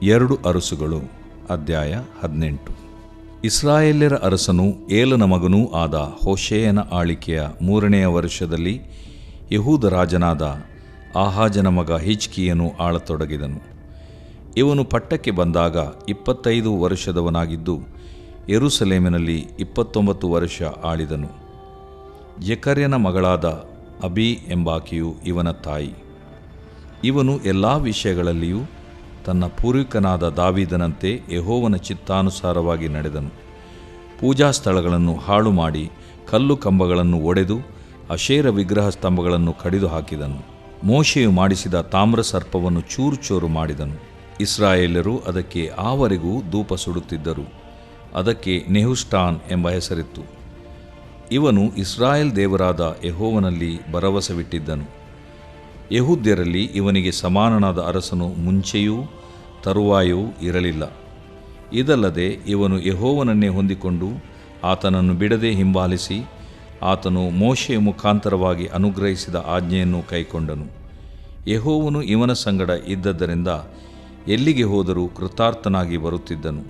2 ಅರಸುಗಳು ಅಧ್ಯಾಯ 18. ಇಸ್ರಾಯೇಲ್ಯರ ಅರಸನು ಏಲನ ಮಗನೂ ಆದ ಹೋಶೇಯನ ಆಳಿಕೆಯ 3ನೆಯ ವರ್ಷದಲ್ಲಿ ಯೆಹೂದ ರಾಜನಾದ ಆಹಾಜನ ಮಗ ಹಿಜ್ಕೀಯನು ಆಳತೊಡಗಿದನು. ಇವನು ಪಟ್ಟಕ್ಕೆ ಬಂದಾಗ 25 ವರ್ಷದವನಾಗಿದ್ದು ಯೆರೂಸಲೇಮಿನಲ್ಲಿ 29 ವರ್ಷ ಆಳಿದನು. ಜೆಕರ್ಯನ ಮಗಳಾದ ಅಬೀ ಎಂಬಾಕೆಯು ಇವನ ತಾಯಿ. ಇವನು ಎಲ್ಲ ವಿಷಯಗಳಲ್ಲಿಯೂ ತನ್ನ ಪೂರ್ವಿಕನಾದ ದಾವೀದನಂತೆ ಯೆಹೋವನ ಚಿತ್ತಾನುಸಾರವಾಗಿ ನಡೆದನು. ಪೂಜಾ ಸ್ಥಳಗಳನ್ನು ಹಾಳು ಮಾಡಿ ಕಲ್ಲು ಕಂಬಗಳನ್ನು ಒಡೆದು ಅಶೇರ ವಿಗ್ರಹ ಸ್ತಂಭಗಳನ್ನು ಕಡಿದು ಹಾಕಿದನು. ಮೋಶೆಯು ಮಾಡಿಸಿದ ತಾಮ್ರ ಸರ್ಪವನ್ನು ಚೂರು ಚೂರು ಮಾಡಿದನು. ಇಸ್ರಾಯೇಲ್ಯರು ಅದಕ್ಕೆ ಆವರೆಗೂ ಧೂಪ ಸುಡುತ್ತಿದ್ದರು. ಅದಕ್ಕೆ ನೆಹುಷ್ಟಾನ್ ಎಂಬ ಹೆಸರಿತ್ತು. ಇವನು ಇಸ್ರಾಯೇಲ್ ದೇವರಾದ ಯೆಹೋವನಲ್ಲಿ ಭರವಸವಿಟ್ಟಿದ್ದನು. ಯೆಹೂದ್ಯರಲ್ಲಿ ಇವನಿಗೆ ಸಮಾನನಾದ ಅರಸನು ಮುಂಚೆಯೂ ತರುವಾಯವೂ ಇರಲಿಲ್ಲ. ಇದಲ್ಲದೆ ಇವನು ಯೆಹೋವನನ್ನೇ ಹೊಂದಿಕೊಂಡು ಆತನನ್ನು ಬಿಡದೆ ಹಿಂಬಾಲಿಸಿ ಆತನು ಮೋಶೆಯ ಮುಖಾಂತರವಾಗಿ ಅನುಗ್ರಹಿಸಿದ ಆಜ್ಞೆಯನ್ನು ಕೈಕೊಂಡನು. ಯೆಹೋವನು ಇವನ ಸಂಗಡ ಇದ್ದದ್ದರಿಂದ ಎಲ್ಲಿಗೆ ಹೋದರೂ ಕೃತಾರ್ಥನಾಗಿ ಬರುತ್ತಿದ್ದನು.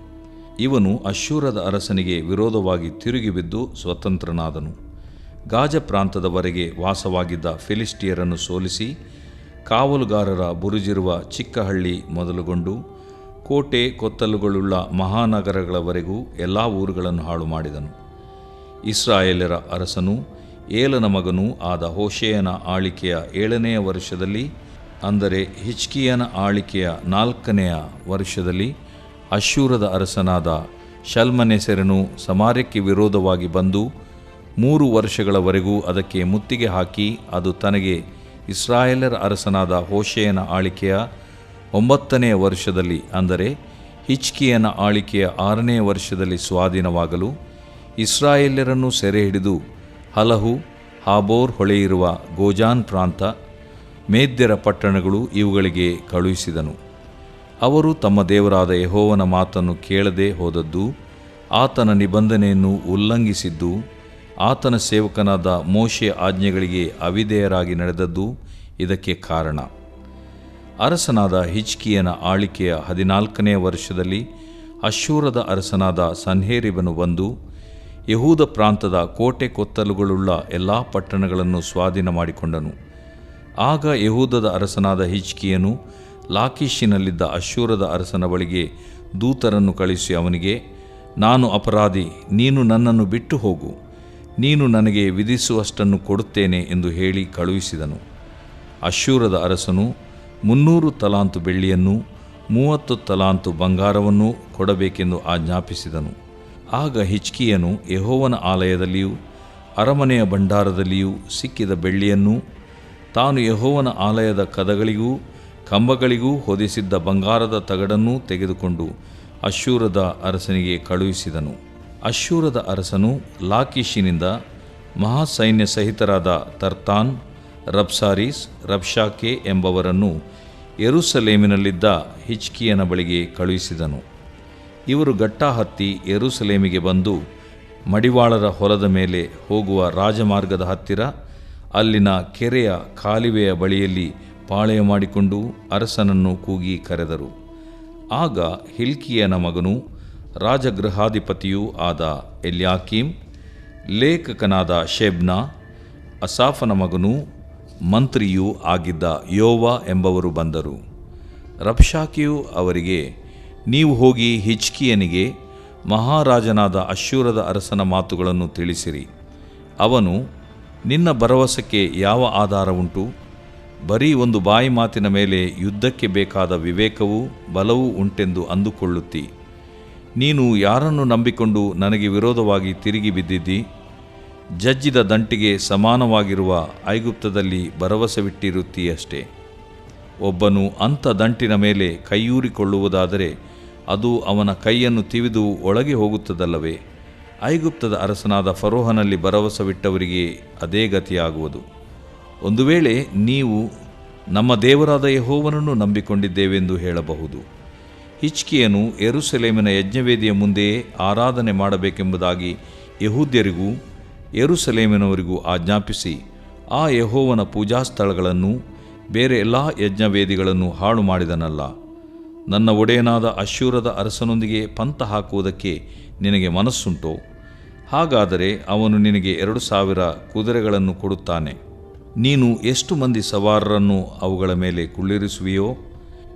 ಇವನು ಅಶ್ಶೂರದ ಅರಸನಿಗೆ ವಿರೋಧವಾಗಿ ತಿರುಗಿ ಬಿದ್ದು ಸ್ವತಂತ್ರನಾದನು. ಗಾಜ ಪ್ರಾಂತದವರೆಗೆ ವಾಸವಾಗಿದ್ದ ಫಿಲಿಸ್ಟಿಯರನ್ನು ಸೋಲಿಸಿ ಕಾವಲುಗಾರರ ಬುರುಜಿರುವ ಚಿಕ್ಕ ಹಳ್ಳಿ ಮೊದಲುಗೊಂಡು ಕೋಟೆ ಕೊತ್ತಲುಗಳುಳ್ಳ ಮಹಾನಗರಗಳವರೆಗೂ ಎಲ್ಲ ಊರುಗಳನ್ನು ಹಾಳು ಮಾಡಿದನು. ಇಸ್ರಾಯೇಲ್ಯರ ಅರಸನು ಏಲನ ಮಗನೂ ಆದ ಹೋಶೇಯನ ಆಳಿಕೆಯ 7ನೆಯ ವರ್ಷದಲ್ಲಿ, ಅಂದರೆ ಹಿಜ್ಕೀಯನ ಆಳಿಕೆಯ 4ನೆಯ ವರ್ಷದಲ್ಲಿ, ಅಶ್ಶೂರದ ಅರಸನಾದ ಶಲ್ಮನೆಸೆರನು ಸಮಾರ್ಯಕ್ಕೆ ವಿರೋಧವಾಗಿ ಬಂದು 3 ವರ್ಷಗಳವರೆಗೂ ಅದಕ್ಕೆ ಮುತ್ತಿಗೆ ಹಾಕಿ ಅದು ತನಗೆ ಇಸ್ರಾಯೇಲರ ಅರಸನಾದ ಹೋಶೇಯನ ಆಳಿಕೆಯ 9ನೆಯ ವರ್ಷದಲ್ಲಿ, ಅಂದರೆ ಹಿಜ್ಕೀಯನ ಆಳಿಕೆಯ 6ನೆಯ ವರ್ಷದಲ್ಲಿ ಸ್ವಾಧೀನವಾಗಲು ಇಸ್ರಾಯೇಲ್ಯರನ್ನು ಸೆರೆ ಹಿಡಿದು ಹಲಹು, ಹಾಬೋರ್ ಹೊಳೆಯಿರುವ ಗೋಜಾನ್ ಪ್ರಾಂತ, ಮೇದ್ಯರ ಪಟ್ಟಣಗಳು ಇವುಗಳಿಗೆ ಕಳುಹಿಸಿದನು. ಅವರು ತಮ್ಮ ದೇವರಾದ ಯೆಹೋವನ ಮಾತನ್ನು ಕೇಳದೆ ಹೋದದ್ದು, ಆತನ ನಿಬಂಧನೆಯನ್ನು ಉಲ್ಲಂಘಿಸಿದ್ದು, ಆತನ ಸೇವಕನಾದ ಮೋಶೆಯ ಆಜ್ಞೆಗಳಿಗೆ ಅವಿಧೇಯರಾಗಿ ನಡೆದದ್ದು ಇದಕ್ಕೆ ಕಾರಣ. ಅರಸನಾದ ಹಿಜ್ಕೀಯನ ಆಳಿಕೆಯ 14ನೆಯ ವರ್ಷದಲ್ಲಿ ಅಶ್ಶೂರದ ಅರಸನಾದ ಸನ್ಹೇರೀಬನು ಬಂದು ಯೆಹೂದ ಪ್ರಾಂತದ ಕೋಟೆ ಕೊತ್ತಲುಗಳುಳ್ಳ ಎಲ್ಲ ಪಟ್ಟಣಗಳನ್ನು ಸ್ವಾಧೀನ ಮಾಡಿಕೊಂಡನು. ಆಗ ಯೆಹೂದದ ಅರಸನಾದ ಹಿಜ್ಕೀಯನು ಲಾಕೀಷಿನಲ್ಲಿದ್ದ ಅಶ್ಶೂರದ ಅರಸನ ಬಳಿಗೆ ದೂತರನ್ನು ಕಳಿಸಿ ಅವನಿಗೆ, ನಾನು ಅಪರಾಧಿ, ನೀನು ನನ್ನನ್ನು ಬಿಟ್ಟು ಹೋಗು, ನೀನು ನನಗೆ ವಿಧಿಸುವಷ್ಟನ್ನು ಕೊಡುತ್ತೇನೆ ಎಂದು ಹೇಳಿ ಕಳುಹಿಸಿದನು. ಅಶ್ಶೂರದ ಅರಸನು 300 ತಲಾಂತು ಬೆಳ್ಳಿಯನ್ನೂ 30 ತಲಾಂತು ಬಂಗಾರವನ್ನೂ ಕೊಡಬೇಕೆಂದು ಆಜ್ಞಾಪಿಸಿದನು. ಆಗ ಹಿಜ್ಕೀಯನು ಯೆಹೋವನ ಆಲಯದಲ್ಲಿಯೂ ಅರಮನೆಯ ಭಂಡಾರದಲ್ಲಿಯೂ ಸಿಕ್ಕಿದ ಬೆಳ್ಳಿಯನ್ನೂ ತಾನು ಯೆಹೋವನ ಆಲಯದ ಕದಗಳಿಗೂ ಕಂಬಗಳಿಗೂ ಹೊದಿಸಿದ್ದ ಬಂಗಾರದ ತಗಡನ್ನೂ ತೆಗೆದುಕೊಂಡು ಅಶ್ಶೂರದ ಅರಸನಿಗೆ ಕಳುಹಿಸಿದನು. ಅಶ್ಶೂರದ ಅರಸನು ಲಾಕೀಷಿನಿಂದ ಮಹಾಸೈನ್ಯ ಸಹಿತರಾದ ತರ್ತಾನ್, ರಬ್ಸಾರೀಸ್, ರಬ್ಷಾಕೆ ಎಂಬವರನ್ನು ಯೆರೂಸಲೇಮಿನಲ್ಲಿದ್ದ ಹಿಜ್ಕೀಯನ ಬಳಿಗೆ ಕಳುಹಿಸಿದನು. ಇವರು ಗಟ್ಟಾ ಹತ್ತಿ ಯೆರೂಸಲೇಮಿಗೆ ಬಂದು ಮಡಿವಾಳರ ಹೊಲದ ಮೇಲೆ ಹೋಗುವ ರಾಜಮಾರ್ಗದ ಹತ್ತಿರ ಅಲ್ಲಿನ ಕೆರೆಯ ಕಾಲುವೆಯ ಬಳಿಯಲ್ಲಿ ಪಾಳೆಯ ಮಾಡಿಕೊಂಡು ಅರಸನನ್ನು ಕೂಗಿ ಕರೆದರು. ಆಗ ಹಿಲ್ಕೀಯನ ಮಗನೂ ರಾಜಗೃಹಾಧಿಪತಿಯೂ ಆದ ಎಲ್ಯಾಕೀಮ್, ಲೇಖಕನಾದ ಶೆಬ್ನ, ಅಸಾಫನ ಮಗನೂ ಮಂತ್ರಿಯೂ ಆಗಿದ್ದ ಯೋವ ಎಂಬವರು ಬಂದರು. ರಬ್ಷಾಕೆಯು ಅವರಿಗೆ, ನೀವು ಹೋಗಿ ಹಿಜ್ಕೀಯನಿಗೆ ಮಹಾರಾಜನಾದ ಅಶ್ಶೂರದ ಅರಸನ ಮಾತುಗಳನ್ನು ತಿಳಿಸಿರಿ. ಅವನು, ನಿನ್ನ ಭರವಸೆಗೆ ಯಾವ ಆಧಾರ ಉಂಟು? ಬರೀ ಒಂದು ಬಾಯಿ ಮಾತಿನ ಮೇಲೆ ಯುದ್ಧಕ್ಕೆ ಬೇಕಾದ ವಿವೇಕವೂ ಬಲವೂ ಉಂಟೆಂದು ಅಂದುಕೊಳ್ಳುತ್ತಿ. ನೀನು ಯಾರನ್ನು ನಂಬಿಕೊಂಡು ನನಗೆ ವಿರೋಧವಾಗಿ ತಿರುಗಿ ಬಿದ್ದಿದ್ದಿ? ಜಜ್ಜಿದ ದಂಟಿಗೆ ಸಮಾನವಾಗಿರುವ ಐಗುಪ್ತದಲ್ಲಿ ಭರವಸವಿಟ್ಟಿರುತ್ತೀಯಷ್ಟೇ. ಒಬ್ಬನು ಅಂಥ ದಂಟಿನ ಮೇಲೆ ಕೈಯೂರಿಕೊಳ್ಳುವುದಾದರೆ ಅದು ಅವನ ಕೈಯನ್ನು ತಿವಿದು ಒಳಗೆ ಹೋಗುತ್ತದಲ್ಲವೇ? ಐಗುಪ್ತದ ಅರಸನಾದ ಫರೋಹನಲ್ಲಿ ಭರವಸವಿಟ್ಟವರಿಗೆ ಅದೇ ಗತಿಯಾಗುವುದು. ಒಂದು ವೇಳೆ ನೀವು ನಮ್ಮ ದೇವರಾದ ಯೆಹೋವನನ್ನು ನಂಬಿಕೊಂಡಿದ್ದೇವೆಂದು ಹೇಳಬಹುದು. ಹಿಜ್ಕೀಯನು ಯೆರೂಸಲೇಮಿನ ಯಜ್ಞವೇದಿಯ ಮುಂದೆಯೇ ಆರಾಧನೆ ಮಾಡಬೇಕೆಂಬುದಾಗಿ ಯೆಹೂದ್ಯರಿಗೂ ಯೆರೂಸಲೇಮಿನವರಿಗೂ ಆಜ್ಞಾಪಿಸಿ ಆ ಯೆಹೋವನ ಪೂಜಾಸ್ಥಳಗಳನ್ನು ಬೇರೆ ಎಲ್ಲ ಯಜ್ಞವೇದಿಗಳನ್ನು ಹಾಳು ಮಾಡಿದನಲ್ಲ. ನನ್ನ ಒಡೆಯನಾದ ಅಶ್ಶೂರದ ಅರಸನೊಂದಿಗೆ ಪಂಥ ಹಾಕುವುದಕ್ಕೆ ನಿನಗೆ ಮನಸ್ಸುಂಟೋ? ಹಾಗಾದರೆ ಅವನು ನಿನಗೆ 2,000 ಕುದುರೆಗಳನ್ನು ಕೊಡುತ್ತಾನೆ. ನೀನು ಎಷ್ಟು ಮಂದಿ ಸವಾರರನ್ನು ಅವುಗಳ ಮೇಲೆ ಕುಳ್ಳಿರಿಸುವಿಯೋ?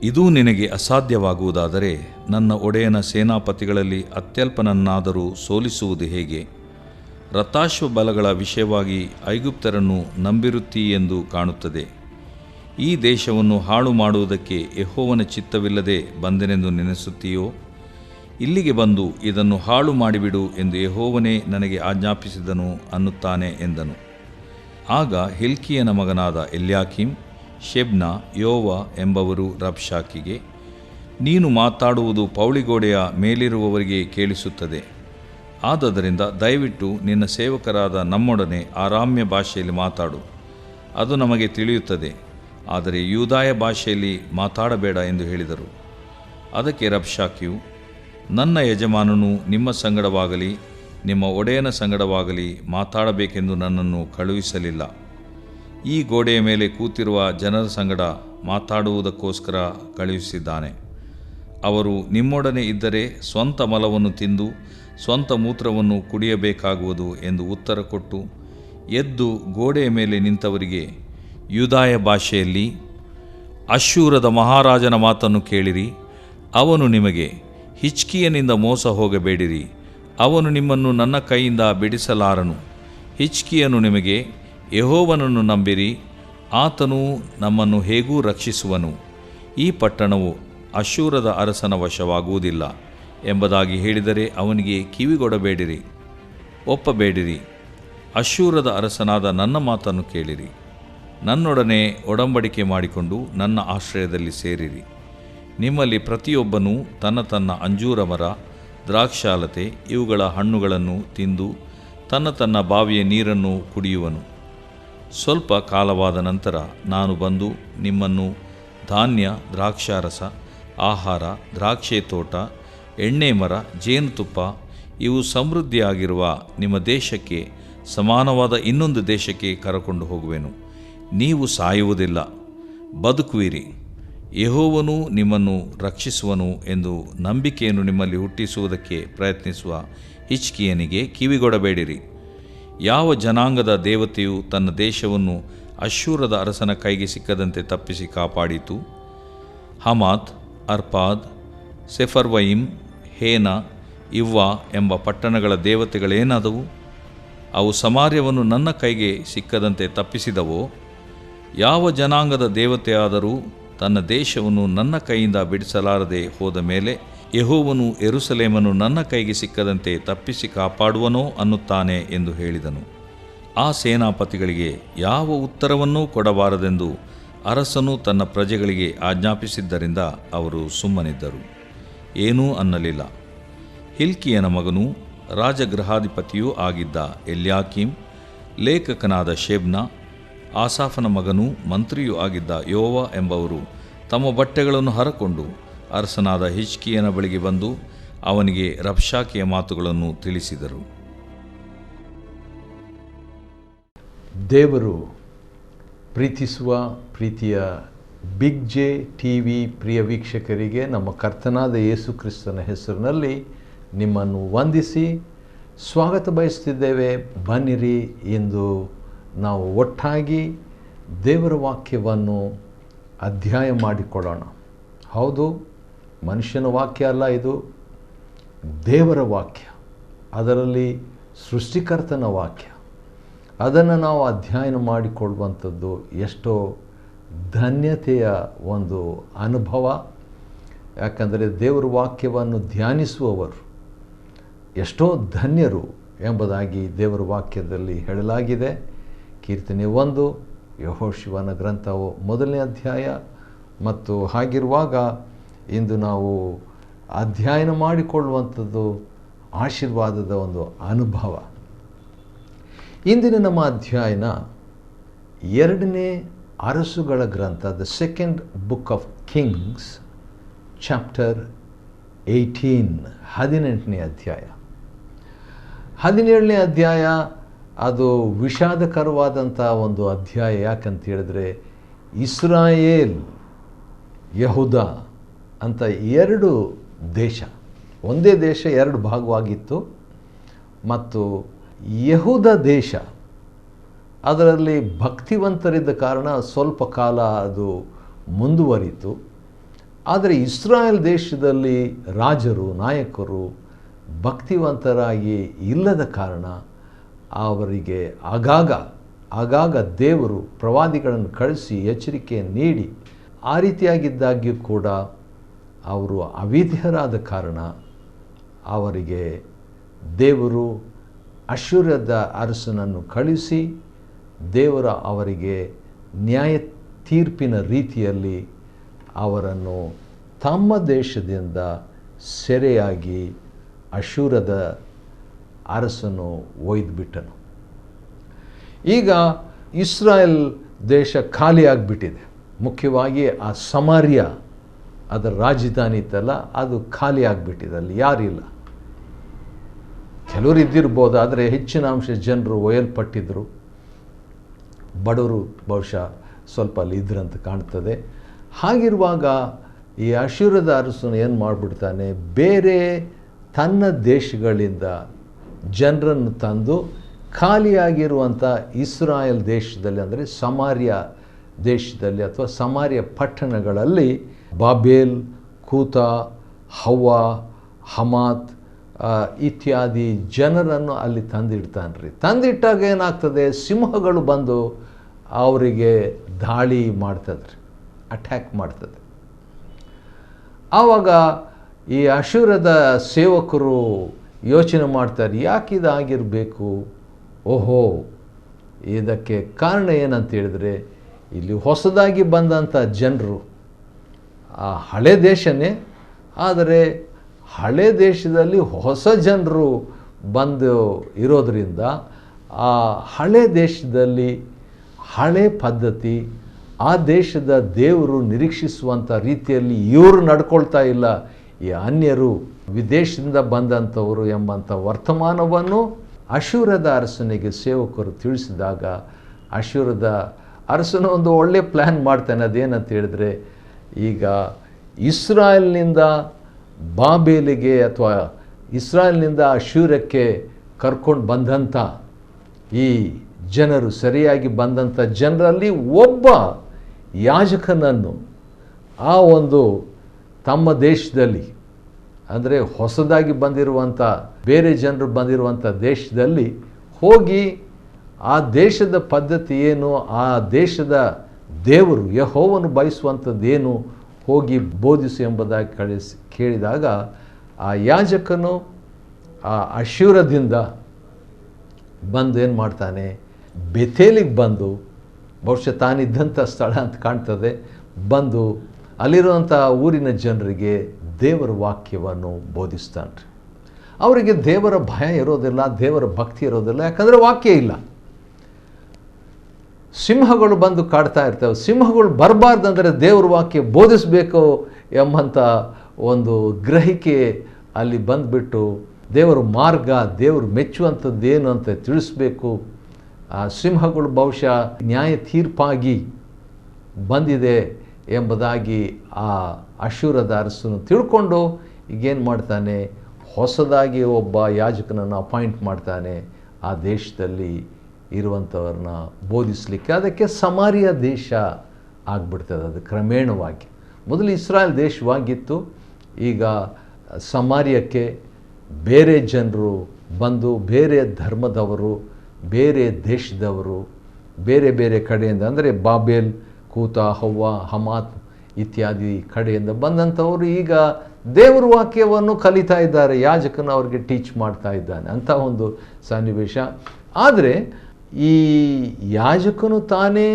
ಇದೂ ನಿನಗೆ ಅಸಾಧ್ಯವಾಗುವುದಾದರೆ ನನ್ನ ಒಡೆಯನ ಸೇನಾಪತಿಗಳಲ್ಲಿ ಅತ್ಯಲ್ಪನನ್ನಾದರೂ ಸೋಲಿಸುವುದು ಹೇಗೆ? ರಥಾಶ್ವಬಲಗಳ ವಿಷಯವಾಗಿ ಐಗುಪ್ತರನ್ನು ನಂಬಿರುತ್ತೀ ಎಂದು ಕಾಣುತ್ತದೆ. ಈ ದೇಶವನ್ನು ಹಾಳು ಮಾಡುವುದಕ್ಕೆ ಯೆಹೋವನ ಚಿತ್ತವಿಲ್ಲದೆ ಬಂದೆನೆಂದು ನೆನೆಸುತ್ತೀಯೋ? ಇಲ್ಲಿಗೆ ಬಂದು ಇದನ್ನು ಹಾಳು ಮಾಡಿಬಿಡು ಎಂದು ಯೆಹೋವನೇ ನನಗೆ ಆಜ್ಞಾಪಿಸಿದನು ಅನ್ನುತ್ತಾನೆ ಎಂದನು. ಆಗ ಹಿಲ್ಕೀಯನ ಮಗನಾದ ಎಲ್ಯಾಕೀಮ್, ಶೆಬ್ನ, ಯೋವ ಎಂಬವರು ರಬ್ಷಾಕಿಗೆ, ನೀನು ಮಾತಾಡುವುದು ಪೌಳಿಗೋಡೆಯ ಮೇಲಿರುವವರಿಗೆ ಕೇಳಿಸುತ್ತದೆ. ಆದದರಿಂದ ದಯವಿಟ್ಟು ನಿನ್ನ ಸೇವಕರಾದ ನಮ್ಮೊಡನೆ ಆರಾಮ್ಯ ಭಾಷೆಯಲ್ಲಿ ಮಾತಾಡು, ಅದು ನಮಗೆ ತಿಳಿಯುತ್ತದೆ. ಆದರೆ ಯೂದಾಯ ಭಾಷೆಯಲ್ಲಿ ಮಾತಾಡಬೇಡ ಎಂದು ಹೇಳಿದರು. ಅದಕ್ಕೆ ರಬ್ಷಾಕಿಯು, ನನ್ನ ಯಜಮಾನನು ನಿಮ್ಮ ಸಂಗಡವಾಗಲಿ ನಿಮ್ಮ ಒಡೆಯನ ಸಂಗಡವಾಗಲಿ ಮಾತಾಡಬೇಕೆಂದು ನನ್ನನ್ನು ಕಳುಹಿಸಲಿಲ್ಲ. ಈ ಗೋಡೆಯ ಮೇಲೆ ಕೂತಿರುವ ಜನರ ಸಂಗಡ ಮಾತಾಡುವುದಕ್ಕೋಸ್ಕರ ಕಳುಹಿಸಿದ್ದಾನೆ. ಅವರು ನಿಮ್ಮೊಡನೆ ಇದ್ದರೆ ಸ್ವಂತ ಮಲವನ್ನು ತಿಂದು ಸ್ವಂತ ಮೂತ್ರವನ್ನು ಕುಡಿಯಬೇಕಾಗುವುದು ಎಂದು ಉತ್ತರ ಕೊಟ್ಟು, ಎದ್ದು ಗೋಡೆಯ ಮೇಲೆ ನಿಂತವರಿಗೆ ಯೂದಾಯ ಭಾಷೆಯಲ್ಲಿ, ಅಶ್ಶೂರದ ಮಹಾರಾಜನ ಮಾತನ್ನು ಕೇಳಿರಿ. ಅವನು ನಿಮಗೆ, ಹಿಜ್ಕೀಯನಿಂದ ಮೋಸ ಹೋಗಬೇಡಿರಿ, ಅವನು ನಿಮ್ಮನ್ನು ನನ್ನ ಕೈಯಿಂದ ಬಿಡಿಸಲಾರನು. ಹಿಜ್ಕೀಯನು ನಿಮಗೆ, ಯೆಹೋವನನ್ನು ನಂಬಿರಿ, ಆತನು ನಮ್ಮನ್ನು ಹೇಗೂ ರಕ್ಷಿಸುವನು. ಈ ಪಟ್ಟಣವು ಅಶ್ಶೂರದ ಅರಸನ ವಶವಾಗುವುದಿಲ್ಲ ಎಂಬುದಾಗಿ ಹೇಳಿದರೆ ಅವನಿಗೆ ಕಿವಿಗೊಡಬೇಡಿರಿ, ಒಪ್ಪಬೇಡಿರಿ. ಅಶ್ಶೂರದ ಅರಸನಾದ ನನ್ನ ಮಾತನ್ನು ಕೇಳಿರಿ. ನನ್ನೊಡನೆ ಒಡಂಬಡಿಕೆ ಮಾಡಿಕೊಂಡು ನನ್ನ ಆಶ್ರಯದಲ್ಲಿ ಸೇರಿರಿ. ನಿಮ್ಮಲ್ಲಿ ಪ್ರತಿಯೊಬ್ಬನೂ ತನ್ನ ತನ್ನ ಅಂಜೂರ ಮರ, ದ್ರಾಕ್ಷಾಲತೆ ಇವುಗಳ ಹಣ್ಣುಗಳನ್ನು ತಿಂದು ತನ್ನ ಬಾವಿಯ ನೀರನ್ನು ಕುಡಿಯುವನು. ಸ್ವಲ್ಪ ಕಾಲವಾದ ನಂತರ ನಾನು ಬಂದು ನಿಮ್ಮನ್ನು ಧಾನ್ಯ, ದ್ರಾಕ್ಷಾರಸ, ಆಹಾರ, ದ್ರಾಕ್ಷೆ ತೋಟ, ಎಣ್ಣೆ ಮರ, ಜೇನುತುಪ್ಪ ಇವು ಸಮೃದ್ಧಿಯಾಗಿರುವ ನಿಮ್ಮ ದೇಶಕ್ಕೆ ಸಮಾನವಾದ ಇನ್ನೊಂದು ದೇಶಕ್ಕೆ ಕರಕೊಂಡು ಹೋಗುವೆನು. ನೀವು ಸಾಯುವುದಿಲ್ಲ, ಬದುಕುವಿರಿ. ಯೆಹೋವನು ನಿಮ್ಮನ್ನು ರಕ್ಷಿಸುವನು ಎಂದು ನಂಬಿಕೆಯನ್ನು ನಿಮ್ಮಲ್ಲಿ ಹುಟ್ಟಿಸುವುದಕ್ಕೆ ಪ್ರಯತ್ನಿಸುವ ಹಿಜ್ಕೀಯನಿಗೆ ಕಿವಿಗೊಡಬೇಡಿರಿ. ಯಾವ ಜನಾಂಗದ ದೇವತೆಯು ತನ್ನ ದೇಶವನ್ನು ಅಶ್ಶೂರದ ಅರಸನ ಕೈಗೆ ಸಿಕ್ಕದಂತೆ ತಪ್ಪಿಸಿ ಕಾಪಾಡಿತು? Hamath, Arpad, Sepharvaim, Hena, Ivvah ಎಂಬ ಪಟ್ಟಣಗಳ ದೇವತೆಗಳೇನಾದವು? ಅವು ಸಮಾರ್ಯವನ್ನು ನನ್ನ ಕೈಗೆ ಸಿಕ್ಕದಂತೆ ತಪ್ಪಿಸಿದವೋ? ಯಾವ ಜನಾಂಗದ ದೇವತೆಯಾದರೂ ತನ್ನ ದೇಶವನ್ನು ನನ್ನ ಕೈಯಿಂದ ಬಿಡಿಸಲಾರದೆ ಹೋದ ಮೇಲೆ ಯೆಹೋವನು ಯೆರೂಸಲೇಮನ್ನು ನನ್ನ ಕೈಗೆ ಸಿಕ್ಕದಂತೆ ತಪ್ಪಿಸಿ ಕಾಪಾಡುವನೋ ಅನ್ನುತ್ತಾನೆ ಎಂದು ಹೇಳಿದನು. ಆ ಸೇನಾಪತಿಗಳಿಗೆ ಯಾವ ಉತ್ತರವನ್ನೂ ಕೊಡಬಾರದೆಂದು ಅರಸನು ತನ್ನ ಪ್ರಜೆಗಳಿಗೆ ಆಜ್ಞಾಪಿಸಿದ್ದರಿಂದ ಅವರು ಸುಮ್ಮನಿದ್ದರು, ಏನೂ ಅನ್ನಲಿಲ್ಲ. ಹಿಲ್ಕೀಯನ ಮಗನೂ ರಾಜಗೃಹಾಧಿಪತಿಯೂ ಆಗಿದ್ದ ಎಲ್ಯಾಕೀಮ್, ಲೇಖಕನಾದ ಶೆಬ್ನ, ಆಸಾಫನ ಮಗನೂ ಮಂತ್ರಿಯೂ ಆಗಿದ್ದ ಯೋವ ಎಂಬವರು ತಮ್ಮ ಬಟ್ಟೆಗಳನ್ನು ಹರಕೊಂಡು ಅರಸನಾದ ಹಿಜ್ಕೀಯನ ಬಳಿಗೆ ಬಂದು ಅವನಿಗೆ ರಬ್ಷಾಕಿಯ ಮಾತುಗಳನ್ನು ತಿಳಿಸಿದರು. ದೇವರು ಪ್ರೀತಿಸುವ ಪ್ರೀತಿಯ ಬಿಗ್ ಜೆ ಟಿವಿ ಪ್ರಿಯ ವೀಕ್ಷಕರಿಗೆ ನಮ್ಮ ಕರ್ತನಾದ ಯೇಸು ಕ್ರಿಸ್ತನ ಹೆಸರಿನಲ್ಲಿ ನಿಮ್ಮನ್ನು ವಂದಿಸಿ ಸ್ವಾಗತ ಬಯಸ್ತಿದ್ದೇವೆ. ಬನ್ನಿರಿ, ಎಂದು ನಾವು ಒಟ್ಟಾಗಿ ದೇವರ ವಾಕ್ಯವನ್ನು ಅಧ್ಯಯನ ಮಾಡಿಕೊಳ್ಳೋಣ. ಹೌದು, ಮನುಷ್ಯನ ವಾಕ್ಯ ಅಲ್ಲ, ಇದು ದೇವರ ವಾಕ್ಯ, ಅದರಲ್ಲಿ ಸೃಷ್ಟಿಕರ್ತನ ವಾಕ್ಯ. ಅದನ್ನು ನಾವು ಅಧ್ಯಯನ ಮಾಡಿಕೊಳ್ಳುವಂಥದ್ದು ಎಷ್ಟೋ ಧನ್ಯತೆಯ ಒಂದು ಅನುಭವ. ಯಾಕಂದರೆ ದೇವರ ವಾಕ್ಯವನ್ನು ಧ್ಯಾನಿಸುವವರು ಎಷ್ಟೋ ಧನ್ಯರು ಎಂಬುದಾಗಿ ದೇವರ ವಾಕ್ಯದಲ್ಲಿ ಹೇಳಲಾಗಿದೆ. ಕೀರ್ತನೆ 1, ಯೆಹೋಶುವನ ಗ್ರಂಥವು 1ನೇ ಅಧ್ಯಾಯ. ಮತ್ತು ಹಾಗಿರುವಾಗ ಇಂದು ನಾವು ಅಧ್ಯಯನ ಮಾಡಿಕೊಳ್ಳುವಂಥದ್ದು ಆಶೀರ್ವಾದದ ಒಂದು ಅನುಭವ. ಇಂದಿನ ನಮ್ಮ ಅಧ್ಯಯನ 2ನೇ ಅರಸುಗಳ ಗ್ರಂಥ, the second book of Kings, chapter 18, 18ನೇ ಅಧ್ಯಾಯ. 17ನೇ ಅಧ್ಯಾಯ ಅದು ವಿಷಾದಕರವಾದಂಥ ಒಂದು ಅಧ್ಯಾಯ. ಯಾಕಂತ ಹೇಳಿದ್ರೆ ಇಸ್ರಾಯೇಲ್, ಯಹೂದ ಅಂತ ಎರಡು ದೇಶ, ಒಂದೇ ದೇಶ ಎರಡು ಭಾಗವಾಗಿತ್ತು. ಮತ್ತು ಯಹೂದ ದೇಶ ಅದರಲ್ಲಿ ಭಕ್ತಿವಂತರಿದ್ದ ಕಾರಣ ಸ್ವಲ್ಪ ಕಾಲ ಅದು ಮುಂದುವರಿತು. ಆದರೆ ಇಸ್ರಾಯೇಲ್ ದೇಶದಲ್ಲಿ ರಾಜರು, ನಾಯಕರು ಭಕ್ತಿವಂತರಾಗಿ ಇಲ್ಲದ ಕಾರಣ ಅವರಿಗೆ ಆಗಾಗ ದೇವರು ಪ್ರವಾದಿಗಳನ್ನು ಕಳಿಸಿ ಎಚ್ಚರಿಕೆ ನೀಡಿ ಆ ರೀತಿಯಾಗಿದ್ದಾಗ್ಯೂ ಕೂಡ ಅವರು ಅವಿಧೇಯರಾದ ಕಾರಣ ಅವರಿಗೆ ದೇವರು ಅಶ್ಶೂರದ ಅರಸನನ್ನು ಕಳಿಸಿ ದೇವರ ಅವರಿಗೆ ನ್ಯಾಯ ತೀರ್ಪಿನ ರೀತಿಯಲ್ಲಿ ಅವರನ್ನು ತಮ್ಮ ದೇಶದಿಂದ ಸೆರೆಯಾಗಿ ಅಶ್ಶೂರದ ಅರಸನು ಒಯ್ದುಬಿಟ್ಟನು. ಈಗ ಇಸ್ರಾಯೇಲ್ ದೇಶ ಖಾಲಿಯಾಗಿಬಿಟ್ಟಿದೆ. ಮುಖ್ಯವಾಗಿ ಆ ಸಮಾರ್ಯ ಅದರ ರಾಜಧಾನಿ ಇತ್ತಲ್ಲ, ಅದು ಖಾಲಿ ಆಗಿಬಿಟ್ಟಿದೆ. ಅಲ್ಲಿ ಯಾರಿಲ್ಲ. ಕೆಲವರು ಇದ್ದಿರ್ಬೋದು, ಆದರೆ ಹೆಚ್ಚಿನ ಅಂಶ ಜನರು ಒಯ್ಯಲ್ಪಟ್ಟಿದ್ದರು. ಬಡವರು ಬಹುಶಃ ಸ್ವಲ್ಪ ಅಲ್ಲಿ ಇದ್ರಂತ ಕಾಣ್ತದೆ. ಹಾಗಿರುವಾಗ ಈ ಅಶ್ಶೂರದ ಅರಸನು ಏನು ಮಾಡಿಬಿಡ್ತಾನೆ, ಬೇರೆ ತನ್ನ ದೇಶಗಳಿಂದ ಜನರನ್ನು ತಂದು ಖಾಲಿಯಾಗಿರುವಂಥ ಇಸ್ರಾಯೇಲ್ ದೇಶದಲ್ಲಿ, ಅಂದರೆ ಸಮಾರ್ಯ ದೇಶದಲ್ಲಿ ಅಥವಾ ಸಮಾರ್ಯ ಪಟ್ಟಣಗಳಲ್ಲಿ ಬಾಬೇಲ್, ಕೂತ, ಹವ್ವಾ, ಹಮಾತ್ ಇತ್ಯಾದಿ ಜನರನ್ನು ಅಲ್ಲಿ ತಂದಿಡ್ತಾನ್ರಿ. ತಂದಿಟ್ಟಾಗ ಏನಾಗ್ತದೆ, ಸಿಂಹಗಳು ಬಂದು ಅವರಿಗೆ ದಾಳಿ ಮಾಡ್ತದ್ರಿ, ಅಟ್ಯಾಕ್ ಮಾಡ್ತದೆ. ಆವಾಗ ಈ ಅಶ್ಶೂರದ ಸೇವಕರು ಯೋಚನೆ ಮಾಡ್ತಾರೆ, ಯಾಕೆ ಇದಾಗಿರಬೇಕು? ಓಹೋ, ಇದಕ್ಕೆ ಕಾರಣ ಏನಂತ ಹೇಳಿದ್ರೆ, ಇಲ್ಲಿ ಹೊಸದಾಗಿ ಬಂದಂಥ ಜನರು ಆ ಹಳೆ ದೇಶನೇ, ಆದರೆ ಹಳೆ ದೇಶದಲ್ಲಿ ಹೊಸ ಜನರು ಬಂದು ಇರೋದರಿಂದ ಆ ಹಳೆ ದೇಶದಲ್ಲಿ ಹಳೆ ಪದ್ಧತಿ, ಆ ದೇಶದ ದೇವರು ನಿರೀಕ್ಷಿಸುವಂಥ ರೀತಿಯಲ್ಲಿ ಇವರು ನಡ್ಕೊಳ್ತಾ ಇಲ್ಲ, ಈ ಅನ್ಯರು ವಿದೇಶದಿಂದ ಬಂದಂಥವರು ಎಂಬಂಥ ವರ್ತಮಾನವನ್ನು ಅಶ್ಶೂರದ ಅರಸನಿಗೆ ಸೇವಕರು ತಿಳಿಸಿದಾಗ ಅಶ್ಶೂರದ ಅರಸನು ಒಂದು ಒಳ್ಳೆಯ ಪ್ಲ್ಯಾನ್ ಮಾಡ್ತಾನೆ. ಅದೇನಂತ ಹೇಳಿದ್ರೆ, ಈಗ ಇಸ್ರಾಯೇಲ್ನಿಂದ ಬಾಬೇಲಿಗೆ ಅಥವಾ ಇಸ್ರಾಯೇಲ್ನಿಂದ ಅಶ್ಶೂರಕ್ಕೆ ಕರ್ಕೊಂಡು ಬಂದಂಥ ಈ ಜನರು, ಸರಿಯಾಗಿ ಬಂದಂಥ ಜನರಲ್ಲಿ ಒಬ್ಬ ಯಾಜಕನನ್ನು ಆ ಒಂದು ತಮ್ಮ ದೇಶದಲ್ಲಿ, ಅಂದರೆ ಹೊಸದಾಗಿ ಬಂದಿರುವಂಥ ಬೇರೆ ಜನರು ಬಂದಿರುವಂಥ ದೇಶದಲ್ಲಿ ಹೋಗಿ ಆ ದೇಶದ ಪದ್ಧತಿ ಏನು, ಆ ದೇಶದ ದೇವರು ಯೆಹೋವನು ಬಯಸುವಂಥದ್ದೇನು ಹೋಗಿ ಬೋಧಿಸು ಎಂಬುದಾಗಿ ಕೇಳಿದಾಗ ಆ ಯಾಜಕನು ಆ ಅಶ್ಶೂರದಿಂದ ಬಂದು ಏನು ಮಾಡ್ತಾನೆ, ಬೆಥೇಲಿಗೆ ಬಂದು, ಬಹುಶಃ ತಾನಿದ್ದಂಥ ಸ್ಥಳ ಅಂತ ಕಾಣ್ತದೆ, ಬಂದು ಅಲ್ಲಿರುವಂಥ ಊರಿನ ಜನರಿಗೆ ದೇವರ ವಾಕ್ಯವನ್ನು ಬೋಧಿಸ್ತಾನೆ. ಅವರಿಗೆ ದೇವರ ಭಯ ಇರೋದಿಲ್ಲ, ದೇವರ ಭಕ್ತಿ ಇರೋದಿಲ್ಲ, ಯಾಕಂದರೆ ವಾಕ್ಯ ಇಲ್ಲ. ಸಿಂಹಗಳು ಬಂದು ಕಾಡ್ತಾ ಇರ್ತವೆ. ಸಿಂಹಗಳು ಬರಬಾರ್ದಂದರೆ ದೇವ್ರ ವಾಕ್ಯ ಬೋಧಿಸಬೇಕು ಎಂಬಂಥ ಒಂದು ಗ್ರಹಿಕೆ ಅಲ್ಲಿ ಬಂದುಬಿಟ್ಟು ದೇವರ ಮಾರ್ಗ, ದೇವರು ಮೆಚ್ಚುವಂಥದ್ದು ಏನು ಅಂತ ತಿಳಿಸ್ಬೇಕು. ಆ ಸಿಂಹಗಳು ಬಹುಶಃ ನ್ಯಾಯ ತೀರ್ಪಾಗಿ ಬಂದಿದೆ ಎಂಬುದಾಗಿ ಆ ಅಶ್ಶೂರದ ಅರಸನು ತಿಳ್ಕೊಂಡು ಈಗೇನು ಮಾಡ್ತಾನೆ, ಹೊಸದಾಗಿ ಒಬ್ಬ ಯಾಜಕನನ್ನು ಅಪಾಯಿಂಟ್ ಮಾಡ್ತಾನೆ ಆ ದೇಶದಲ್ಲಿ ಇರುವಂಥವ್ರನ್ನ ಬೋಧಿಸಲಿಕ್ಕೆ. ಅದಕ್ಕೆ ಸಮಾರ್ಯ ದೇಶ ಆಗಿಬಿಡ್ತದೆ. ಅದು ಕ್ರಮೇಣವಾಗಿ ಮೊದಲು ಇಸ್ರಾಯೇಲ್ ದೇಶವಾಗಿತ್ತು, ಈಗ ಸಮಾರ್ಯಕ್ಕೆ ಬೇರೆ ಜನರು ಬಂದು, ಬೇರೆ ಧರ್ಮದವರು, ಬೇರೆ ದೇಶದವರು, ಬೇರೆ ಬೇರೆ ಕಡೆಯಿಂದ, ಅಂದರೆ ಬಾಬೇಲ್, ಕೂತ, ಹವ್ವಾ, ಹಮಾತ್ ಇತ್ಯಾದಿ ಕಡೆಯಿಂದ ಬಂದಂಥವರು ಈಗ ದೇವರ ವಾಕ್ಯವನ್ನು ಕಲಿತಾ ಇದ್ದಾರೆ. ಯಾಜಕನು ಅವ್ರಿಗೆ ಟೀಚ್ ಮಾಡ್ತಾ ಇದ್ದಾನೆ ಅಂಥ ಒಂದು ಸನ್ನಿವೇಶ. ಆದರೆ ಈ ಯಾಜಕನು ತಾನೇ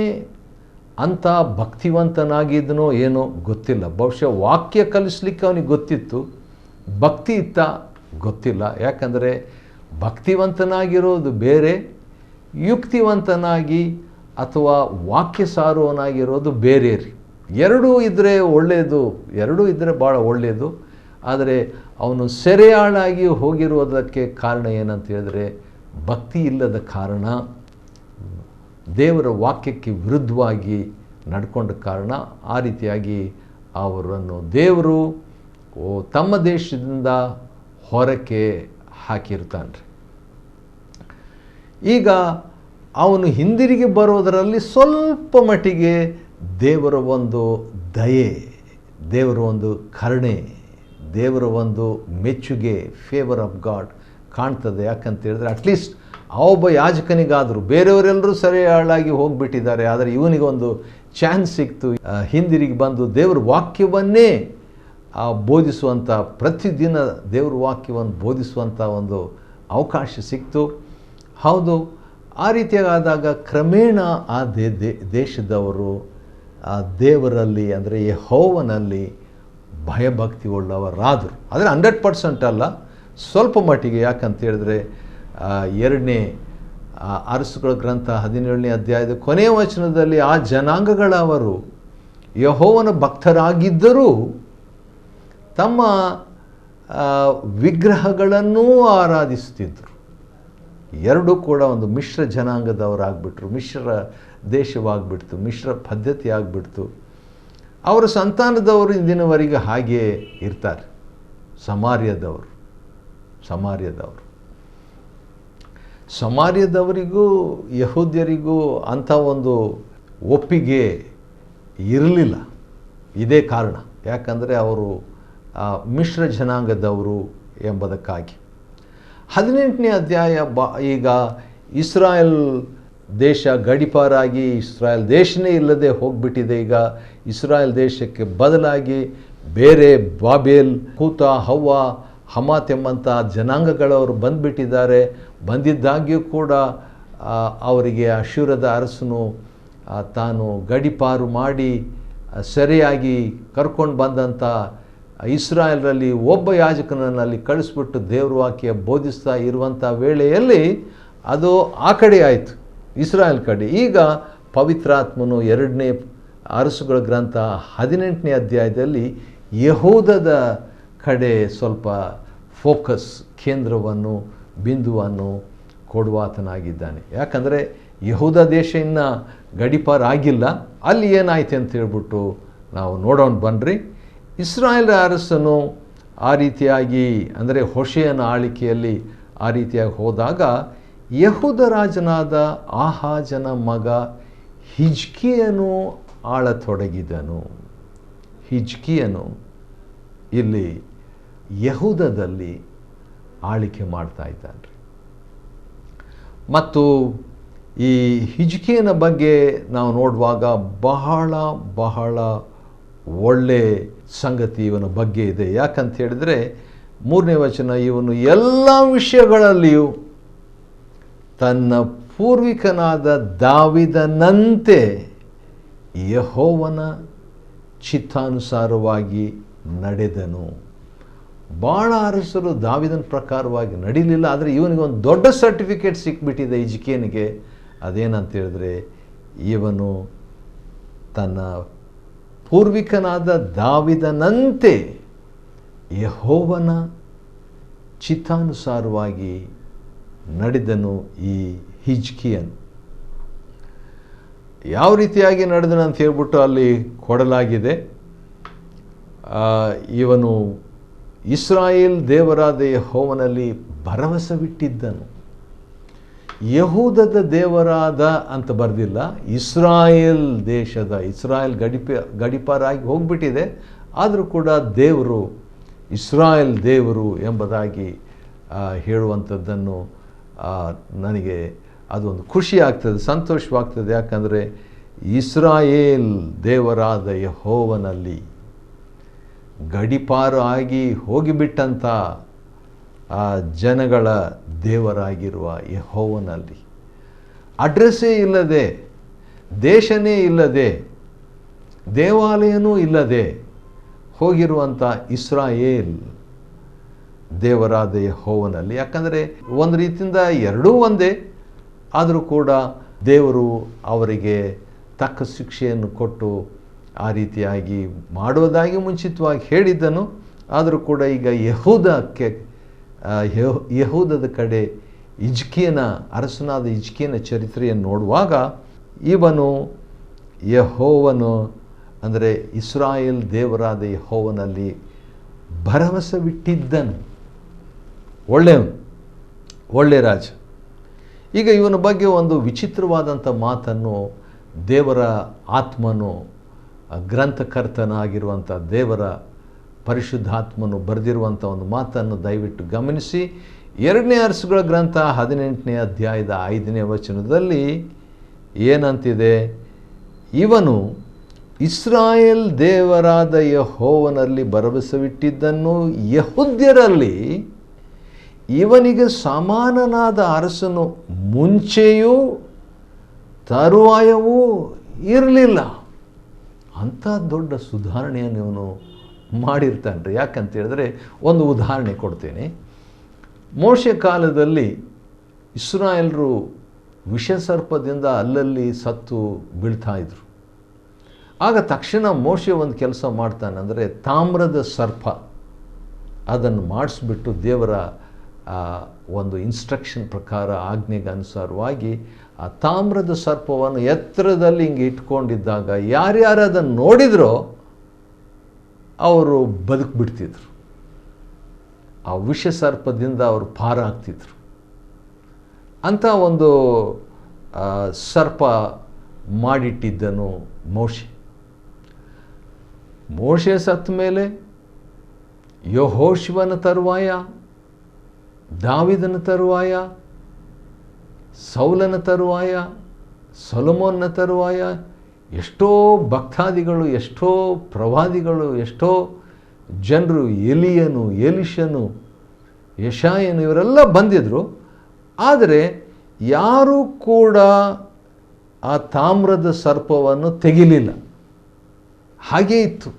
ಅಂಥ ಭಕ್ತಿವಂತನಾಗಿದ್ದನೋ ಏನೋ ಗೊತ್ತಿಲ್ಲ. ಬಹುಶಃ ವಾಕ್ಯ ಕಲಿಸ್ಲಿಕ್ಕೆ ಅವನಿಗೆ ಗೊತ್ತಿತ್ತು, ಭಕ್ತಿ ಇತ್ತ ಗೊತ್ತಿಲ್ಲ. ಯಾಕಂದರೆ ಭಕ್ತಿವಂತನಾಗಿರೋದು ಬೇರೆ, ಯುಕ್ತಿವಂತನಾಗಿ ಅಥವಾ ವಾಕ್ಯ ಸಾರುವನಾಗಿರೋದು ಬೇರೆ ರೀ. ಎರಡೂ ಇದ್ದರೆ ಒಳ್ಳೆಯದು, ಎರಡೂ ಇದ್ದರೆ ಭಾಳ ಒಳ್ಳೆಯದು. ಆದರೆ ಅವನು ಸೆರೆಯಾಳಾಗಿ ಹೋಗಿರುವುದಕ್ಕೆ ಕಾರಣ ಏನಂತ ಹೇಳಿದ್ರೆ, ಭಕ್ತಿ ಇಲ್ಲದ ಕಾರಣ, ದೇವರ ವಾಕ್ಯಕ್ಕೆ ವಿರುದ್ಧವಾಗಿ ನಡ್ಕೊಂಡ ಕಾರಣ ಆ ರೀತಿಯಾಗಿ ಅವರನ್ನು ದೇವರು ತಮ್ಮ ದೇಶದಿಂದ ಹೊರಕ್ಕೆ ಹಾಕಿರ್ತಾನೆ. ಈಗ ಅವನು ಹಿಂದಿರುಗಿ ಬರೋದರಲ್ಲಿ ಸ್ವಲ್ಪ ಮಟ್ಟಿಗೆ ದೇವರ ಒಂದು ದಯೆ, ದೇವರ ಒಂದು ಕರುಣೆ, ದೇವರ ಒಂದು ಮೆಚ್ಚುಗೆ, ಫೇವರ್ ಆಫ್ ಗಾಡ್ ಕಾಣ್ತದೆ. ಯಾಕಂತ ಹೇಳಿದ್ರೆ ಅಟ್ಲೀಸ್ಟ್ ಆ ಒಬ್ಬ ಯಾಜಕನಿಗಾದರೂ, ಬೇರೆಯವರೆಲ್ಲರೂ ಸರಿಯಾಳಾಗಿ ಹೋಗಿಬಿಟ್ಟಿದ್ದಾರೆ, ಆದರೆ ಇವನಿಗೊಂದು ಚಾನ್ಸ್ ಸಿಕ್ತು, ಹಿಂದಿರುಗಿ ಬಂದು ದೇವರ ವಾಕ್ಯವನ್ನೇ ಬೋಧಿಸುವಂಥ, ಪ್ರತಿದಿನ ದೇವರ ವಾಕ್ಯವನ್ನು ಬೋಧಿಸುವಂಥ ಒಂದು ಅವಕಾಶ ಸಿಕ್ತು. ಹೌದು, ಆ ರೀತಿಯಾದಾಗ ಕ್ರಮೇಣ ಆ ದೇಶದವರು ಆ ದೇವರಲ್ಲಿ ಅಂದರೆ ಯೆಹೋವನಲ್ಲಿ ಭಯಭಕ್ತಿ ಉಳ್ಳವರಾದರು. ಆದರೆ 100% ಅಲ್ಲ, ಸ್ವಲ್ಪ ಮಟ್ಟಿಗೆ. ಯಾಕಂತ ಹೇಳಿದ್ರೆ 2ನೇ ಅರಸುಗಳ ಗ್ರಂಥ 17ನೇ ಅಧ್ಯಾಯದ ಕೊನೆಯ ವಚನದಲ್ಲಿ ಆ ಜನಾಂಗಗಳವರು ಯೆಹೋವನ ಭಕ್ತರಾಗಿದ್ದರೂ ತಮ್ಮ ವಿಗ್ರಹಗಳನ್ನೂ ಆರಾಧಿಸುತ್ತಿದ್ದರು. ಎರಡೂ ಕೂಡ ಒಂದು ಮಿಶ್ರ ಜನಾಂಗದವರಾಗ್ಬಿಟ್ರು, ಮಿಶ್ರ ದೇಶವಾಗ್ಬಿಡ್ತು, ಮಿಶ್ರ ಪದ್ಧತಿ ಆಗಿಬಿಡ್ತು. ಅವರ ಸಂತಾನದವರು ಇಂದಿನವರೆಗೆ ಹಾಗೆಯೇ ಇರ್ತಾರೆ. ಸಮಾರ್ಯದವರಿಗೂ ಯಹೂದ್ಯರಿಗೂ ಅಂಥ ಒಂದು ಒಪ್ಪಿಗೆ ಇರಲಿಲ್ಲ. ಇದೇ ಕಾರಣ, ಯಾಕಂದರೆ ಅವರು ಮಿಶ್ರ ಜನಾಂಗದವರು ಎಂಬುದಕ್ಕಾಗಿ. 18ನೇ ಅಧ್ಯಾಯ ಈಗ ಇಸ್ರಾಯೇಲ್ ದೇಶ ಗಡಿಪಾರಾಗಿ ಇಸ್ರಾಯೇಲ್ ದೇಶನೇ ಇಲ್ಲದೆ ಹೋಗಿಬಿಟ್ಟಿದೆ. ಈಗ ಇಸ್ರಾಯೇಲ್ ದೇಶಕ್ಕೆ ಬದಲಾಗಿ ಬೇರೆ ಬಾಬೇಲ್, ಕೂತ, ಹವ್ವ, ಹಮಾತ್ ಎಂಬಂಥ ಜನಾಂಗಗಳವರು ಬಂದುಬಿಟ್ಟಿದ್ದಾರೆ. ಬಂದಿದ್ದಾಗ್ಯೂ ಕೂಡ ಅವರಿಗೆ ಅಶ್ಶೂರದ ಅರಸನು ತಾನು ಗಡಿಪಾರು ಮಾಡಿ ಸರಿಯಾಗಿ ಕರ್ಕೊಂಡು ಬಂದಂಥ ಇಸ್ರಾಯೇಲರಲ್ಲಿ ಒಬ್ಬ ಯಾಜಕನನ್ನು ಅಲ್ಲಿ ಕಳಿಸ್ಬಿಟ್ಟು ದೇವ್ರ ವಾಕ್ಯ ಬೋಧಿಸ್ತಾ ಇರುವಂಥ ವೇಳೆಯಲ್ಲಿ ಅದು ಆ ಕಡೆ ಆಯಿತು, ಇಸ್ರಾಯೇಲ್ ಕಡೆ. ಈಗ ಪವಿತ್ರಾತ್ಮನು 2ನೇ ಅರಸುಗಳ ಗ್ರಂಥ 18ನೇ ಅಧ್ಯಾಯದಲ್ಲಿ ಯೆಹೂದದ ಕಡೆ ಸ್ವಲ್ಪ ಫೋಕಸ್, ಕೇಂದ್ರವನ್ನು, ಬಿಂದುವನ್ನು ಕೊಡುವಾತನಾಗಿದ್ದಾನೆ. ಯಾಕಂದರೆ ಯೆಹೂದ ದೇಶ ಇನ್ನು ಗಡಿಪಾರಾಗಿಲ್ಲ. ಅಲ್ಲಿ ಏನಾಯ್ತು ಅಂತ ಹೇಳ್ಬಿಟ್ಟು ನಾವು ನೋಡೋಣ ಬನ್ನಿರಿ. ಇಸ್ರಾಯೇಲ್ ಅರಸನು ಆ ರೀತಿಯಾಗಿ, ಅಂದರೆ ಹೋಶೇಯನ ಆಳಿಕೆಯಲ್ಲಿ ಆ ರೀತಿಯಾಗಿ ಹೋದಾಗ ಯೆಹೂದ ರಾಜನಾದ ಆಹಾಜನ ಮಗ ಹಿಜ್ಕೀಯನು ಆಳತೊಡಗಿದನು. ಹಿಜ್ಕೀಯನು ಇಲ್ಲಿ ಯೆಹೂದದಲ್ಲಿ ಆಳಿಕೆ ಮಾಡ್ತಾ ಇದ್ದಾನೆ. ಮತ್ತು ಈ ಹಿಜ್ಕೀಯನ ಬಗ್ಗೆ ನಾವು ನೋಡುವಾಗ ಬಹಳ ಬಹಳ ಒಳ್ಳೆ ಸಂಗತಿ ಇವನ ಬಗ್ಗೆ ಇದೆ. ಯಾಕಂತ ಹೇಳಿದರೆ 3ನೇ ವಚನ, ಇವನು ಎಲ್ಲ ವಿಷಯಗಳಲ್ಲಿಯೂ ತನ್ನ ಪೂರ್ವಿಕನಾದ ದಾವಿದನಂತೆ ಯೆಹೋವನ ಚಿತ್ತಾನುಸಾರವಾಗಿ ನಡೆದನು. ಭಾಳ ಅರಸರು ದಾವಿದನ ಪ್ರಕಾರವಾಗಿ ನಡೀಲಿಲ್ಲ, ಆದರೆ ಇವನಿಗೆ ಒಂದು ದೊಡ್ಡ ಸರ್ಟಿಫಿಕೇಟ್ ಸಿಕ್ಬಿಟ್ಟಿದೆ ಹಿಜ್ಕೀಯನಿಗೆ. ಅದೇನಂತ ಹೇಳಿದ್ರೆ, ಇವನು ತನ್ನ ಪೂರ್ವಿಕನಾದ ದಾವಿದನಂತೆ ಯೆಹೋವನ ಚಿತ್ತಾನುಸಾರವಾಗಿ ನಡೆದನು. ಈ ಹಿಜ್ಕೀಯನು ಯಾವ ರೀತಿಯಾಗಿ ನಡೆದನು ಅಂತ ಹೇಳ್ಬಿಟ್ಟು ಅಲ್ಲಿ ಕೊಡಲಾಗಿದೆ. ಇವನು ಇಸ್ರಾಯೇಲ್ ದೇವರಾದ ಯೆಹೋವನಲ್ಲಿ ಭರವಸವಿಟ್ಟಿದ್ದನು. ಯಹೂದದ ದೇವರಾದ ಅಂತ ಬರೆದಿಲ್ಲ, ಇಸ್ರಾಯೇಲ್ ದೇಶದ, ಇಸ್ರಾಯೇಲ್ ಗಡಿಪಾರಾಗಿ ಹೋಗ್ಬಿಟ್ಟಿದೆ, ಆದರೂ ಕೂಡ ದೇವರು ಇಸ್ರಾಯೇಲ್ ದೇವರು ಎಂಬುದಾಗಿ ಹೇಳುವಂಥದ್ದನ್ನು ನನಗೆ ಅದೊಂದು ಖುಷಿ ಆಗ್ತದೆ, ಸಂತೋಷವಾಗ್ತದೆ. ಯಾಕಂದರೆ ಇಸ್ರಾಯೇಲ್ ದೇವರಾದ ಯೆಹೋವನಲ್ಲಿ ಗಡಿಪಾರು ಆಗಿ ಹೋಗಿಬಿಟ್ಟಂಥ ಆ ಜನಗಳ ದೇವರಾಗಿರುವ ಯೆಹೋವನಲ್ಲಿ ಅಡ್ರೆಸ್ಸೇ ಇಲ್ಲದೆ, ದೇಶನೇ ಇಲ್ಲದೆ, ದೇವಾಲಯನೂ ಇಲ್ಲದೆ ಹೋಗಿರುವಂಥ ಇಸ್ರಾಯೇಲ್ ದೇವರಾದ ಯೆಹೋವನಲ್ಲಿ. ಯಾಕಂದರೆ ಒಂದು ರೀತಿಯಿಂದ ಎರಡೂ ಒಂದೇ, ಆದರೂ ಕೂಡ ದೇವರು ಅವರಿಗೆ ತಕ್ಕ ಶಿಕ್ಷೆಯನ್ನು ಕೊಟ್ಟು ಆ ರೀತಿಯಾಗಿ ಮಾಡುವುದಾಗಿ ಮುಂಚಿತವಾಗಿ ಹೇಳಿದ್ದನು. ಆದರೂ ಕೂಡ ಈಗ ಯಹೂದದ ಕಡೆ ಹಿಜ್ಕೀಯನ, ಅರಸನಾದ ಹಿಜ್ಕೀಯನ ಚರಿತ್ರೆಯನ್ನು ನೋಡುವಾಗ ಇವನು ಯೆಹೋವನು ಅಂದರೆ ಇಸ್ರಾಯೇಲ್ ದೇವರಾದ ಯೆಹೋವನಲ್ಲಿ ಭರವಸವಿಟ್ಟಿದ್ದನು. ಒಳ್ಳೆಯ ರಾಜ. ಈಗ ಇವನ ಬಗ್ಗೆ ಒಂದು ವಿಚಿತ್ರವಾದಂಥ ಮಾತನ್ನು ದೇವರ ಆತ್ಮನು, ಗ್ರಂಥಕರ್ತನಾಗಿರುವಂಥ ದೇವರ ಪರಿಶುದ್ಧಾತ್ಮನು ಬರೆದಿರುವಂಥ ಒಂದು ಮಾತನ್ನು ದಯವಿಟ್ಟು ಗಮನಿಸಿ. 2ನೇ ಅರಸುಗಳ ಗ್ರಂಥ 18ನೇ ಅಧ್ಯಾಯದ 5ನೇ ವಚನದಲ್ಲಿ ಏನಂತಿದೆ? ಇವನು ಇಸ್ರಾಯೇಲ್ ದೇವರಾದ ಯೆಹೋವನಲ್ಲಿ ಭರವಸವಿಟ್ಟಿದ್ದನ್ನು, ಯೆಹೂದ್ಯರಲ್ಲಿ ಇವನಿಗೆ ಸಮಾನನಾದ ಅರಸನು ಮುಂಚೆಯೂ ತರುವಾಯವೂ ಇರಲಿಲ್ಲ. ಅಂಥ ದೊಡ್ಡ ಸುಧಾರಣೆಯನ್ನು ಇವನು ಮಾಡಿರ್ತಾನೆ ರೀ. ಯಾಕಂತ ಹೇಳಿದ್ರೆ ಒಂದು ಉದಾಹರಣೆ ಕೊಡ್ತೇನೆ. ಮೋಶೆ ಕಾಲದಲ್ಲಿ ಇಸ್ರಾಯೇಲರು ವಿಷಸರ್ಪದಿಂದ ಅಲ್ಲಲ್ಲಿ ಸತ್ತು ಬೀಳ್ತಾ ಇದ್ರು. ಆಗ ತಕ್ಷಣ ಮೋಶೆ ಒಂದು ಕೆಲಸ ಮಾಡ್ತಾನೆ, ಅಂದರೆ ತಾಮ್ರದ ಸರ್ಪ ಅದನ್ನು ಮಾಡಿಸ್ಬಿಟ್ಟು ದೇವರ ಒಂದು ಇನ್ಸ್ಟ್ರಕ್ಷನ್ ಪ್ರಕಾರ, ಆಜ್ಞೆಗೆ ಅನುಸಾರವಾಗಿ ಆ ತಾಮ್ರದ ಸರ್ಪವನ್ನು ಎತ್ತರದಲ್ಲಿ ಹಿಂಗೆ ಇಟ್ಕೊಂಡಿದ್ದಾಗ ಯಾರ್ಯಾರು ಅದನ್ನು ನೋಡಿದ್ರೋ ಅವರು ಬದುಕಿಬಿಡ್ತಿದ್ರು. ಆ ವಿಷ ಸರ್ಪದಿಂದ ಅವರು ಪಾರಾಗ್ತಿದ್ರು. ಅಂಥ ಒಂದು ಸರ್ಪ ಮಾಡಿಟ್ಟಿದ್ದನು ಮೋಶೆ ಸತ್ತ ಮೇಲೆ ಯೆಹೋಶುವನ ತರುವಾಯ, ದಾವಿದನ ತರುವಾಯ, ಸೌಲನ ತರುವಾಯ, ಸೊಲೊಮೋನನ ತರುವಾಯ ಎಷ್ಟೋ ಭಕ್ತಾದಿಗಳು, ಎಷ್ಟೋ ಪ್ರವಾದಿಗಳು, ಎಷ್ಟೋ ಜನರು, ಎಲಿಯನು, ಎಲಿಷನು, ಯೆಶಾಯನು ಇವರೆಲ್ಲ ಬಂದಿದ್ದರು. ಆದರೆ ಯಾರೂ ಕೂಡ ಆ ತಾಮ್ರದ ಸರ್ಪವನ್ನು ತೆಗಿಲಿಲ್ಲ. ಹಾಗೇ ಇತ್ತು.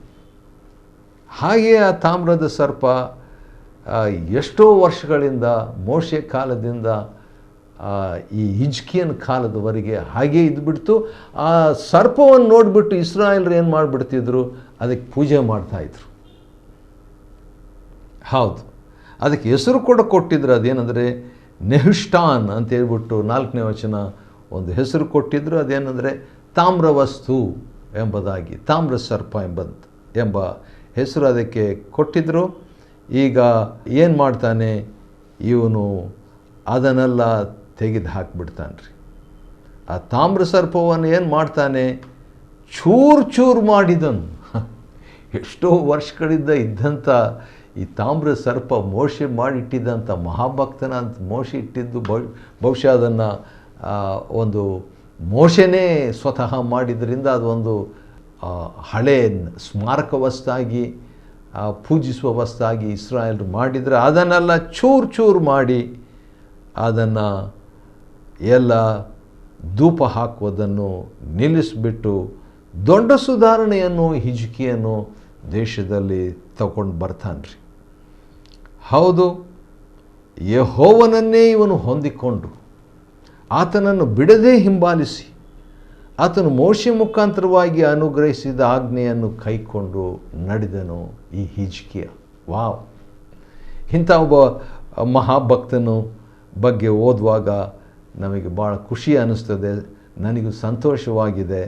ಹಾಗೇ ಆ ತಾಮ್ರದ ಸರ್ಪ ಎಷ್ಟೋ ವರ್ಷಗಳಿಂದ, ಮೋಶೆ ಕಾಲದಿಂದ ಈ ಹಿಜ್ಕೀಯನ ಕಾಲದವರೆಗೆ ಹಾಗೇ ಇದ್ಬಿಡ್ತು. ಆ ಸರ್ಪವನ್ನು ನೋಡಿಬಿಟ್ಟು ಇಸ್ರಾಯೇಲರು ಏನು ಮಾಡಿಬಿಡ್ತಿದ್ರು? ಅದಕ್ಕೆ ಪೂಜೆ ಮಾಡ್ತಾಯಿದ್ರು. ಹೌದು, ಅದಕ್ಕೆ ಹೆಸರು ಕೂಡ ಕೊಟ್ಟಿದ್ರು. ಅದೇನೆಂದರೆ ನೆಹುಷ್ಟಾನ್ ಅಂತ ಹೇಳ್ಬಿಟ್ಟು 4ನೇ ವಚನ ಒಂದು ಹೆಸರು ಕೊಟ್ಟಿದ್ರು. ಅದೇನೆಂದರೆ ತಾಮ್ರವಸ್ತು ಎಂಬುದಾಗಿ, ತಾಮ್ರ ಸರ್ಪ ಎಂಬ ಹೆಸರು ಅದಕ್ಕೆ ಕೊಟ್ಟಿದ್ದರು. ಈಗ ಏನು ಮಾಡ್ತಾನೆ ಇವನು? ಅದನ್ನೆಲ್ಲ ತೆಗೆದು ಹಾಕಿಬಿಡ್ತಾನೆ ರೀ. ಆ ತಾಮ್ರ ಸರ್ಪವನ್ನು ಏನು ಮಾಡ್ತಾನೆ? ಚೂರು ಮಾಡಿದನು. ಎಷ್ಟೋ ವರ್ಷಗಳಿಂದ ಇದ್ದಂಥ ಈ ತಾಮ್ರ ಸರ್ಪ ಮೋಶೆ ಮಾಡಿಟ್ಟಿದ್ದಂಥ ಮಹಾಭಕ್ತನ ಅಂತ ಮೋಶೆ ಇಟ್ಟಿದ್ದು, ಬಹುಶಃ ಅದನ್ನು ಒಂದು ಮೋಶೆನೇ ಸ್ವತಃ ಮಾಡಿದ್ರಿಂದ ಅದೊಂದು ಹಳೆ ಸ್ಮಾರಕ ವಸ್ತಾಗಿ, ಪೂಜಿಸುವ ವಸ್ತಾಗಿ ಇಸ್ರಾಯೇಲರು ಮಾಡಿದರೆ, ಅದನ್ನೆಲ್ಲ ಚೂರು ಮಾಡಿ ಅದನ್ನು ಎಲ್ಲ ಧೂಪ ಹಾಕುವುದನ್ನು ನಿಲ್ಲಿಸಿಬಿಟ್ಟು ದೊಡ್ಡ ಸುಧಾರಣೆಯನ್ನು ಹಿಜ್ಕೀಯನು ದೇಶದಲ್ಲಿ ತಗೊಂಡು ಬರ್ತಾನೆ ರೀ. ಹೌದು, ಯೆಹೋವನನ್ನೇ ಇವನು ಹೊಂದಿಕೊಂಡು ಆತನನ್ನು ಬಿಡದೆ ಹಿಂಬಾಲಿಸಿ ಆತನು ಮೋಶೆ ಮುಖಾಂತರವಾಗಿ ಅನುಗ್ರಹಿಸಿದ ಆಜ್ಞೆಯನ್ನು ಕೈಕೊಂಡು ನಡೆದನು ಈ ಹಿಜ್ಕೀಯ. ವಾವ್! ಇಂಥ ಒಬ್ಬ ಮಹಾಭಕ್ತನು ಬಗ್ಗೆ ಓದುವಾಗ ನಮಗೆ ಭಾಳ ಖುಷಿ ಅನ್ನಿಸ್ತದೆ, ನನಗೂ ಸಂತೋಷವಾಗಿದೆ.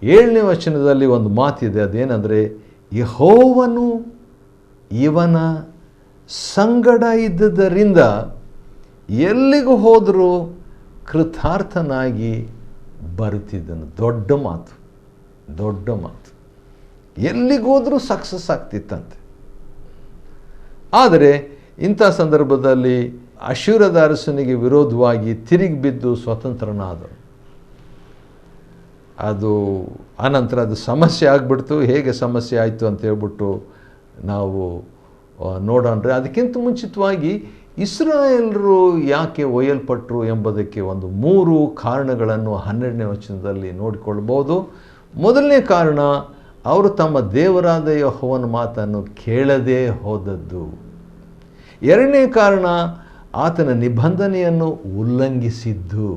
7ನೇ ವಚನದಲ್ಲಿ ಒಂದು ಮಾತಿದೆ. ಅದೇನೆಂದರೆ, ಯೆಹೋವನು ಇವನ ಸಂಗಡ ಇದ್ದುದರಿಂದ ಎಲ್ಲಿಗೂ ಹೋದರೂ ಕೃತಾರ್ಥನಾಗಿ ಬರುತ್ತಿದ್ದನು. ದೊಡ್ಡ ಮಾತು. ಎಲ್ಲಿಗೋದ್ರೂ ಸಕ್ಸಸ್ ಆಗ್ತಿತ್ತಂತೆ. ಆದರೆ ಇಂಥ ಸಂದರ್ಭದಲ್ಲಿ ಅಶ್ಶೂರದ ಅರಸನಿಗೆ ವಿರೋಧವಾಗಿ ತಿರುಗಿ ಬಿದ್ದು ಸ್ವತಂತ್ರನಾದನು. ಅದು ಆನಂತರ ಅದು ಸಮಸ್ಯೆ ಆಗಿಬಿಡ್ತು. ಹೇಗೆ ಸಮಸ್ಯೆ ಆಯಿತು ಅಂತ ಹೇಳ್ಬಿಟ್ಟು ನಾವು ನೋಡೋಣ್ರೆ. ಅದಕ್ಕಿಂತ ಮುಂಚಿತವಾಗಿ ಇಸ್ರಾಯೇಲರು ಯಾಕೆ ಒಯ್ಯಲ್ಪಟ್ಟರು ಎಂಬುದಕ್ಕೆ ಒಂದು 3 ಕಾರಣಗಳನ್ನು 12ನೇ ವಚನದಲ್ಲಿ ನೋಡಿಕೊಳ್ಬೋದು. ಮೊದಲನೇ ಕಾರಣ, ಅವರು ತಮ್ಮ ದೇವರಾದ ಯೆಹೋವನ ಮಾತನ್ನು ಕೇಳದೇ ಹೋದದ್ದು. 2ನೇ ಕಾರಣ, ಆತನ ನಿಬಂಧನೆಯನ್ನು ಉಲ್ಲಂಘಿಸಿದ್ದು.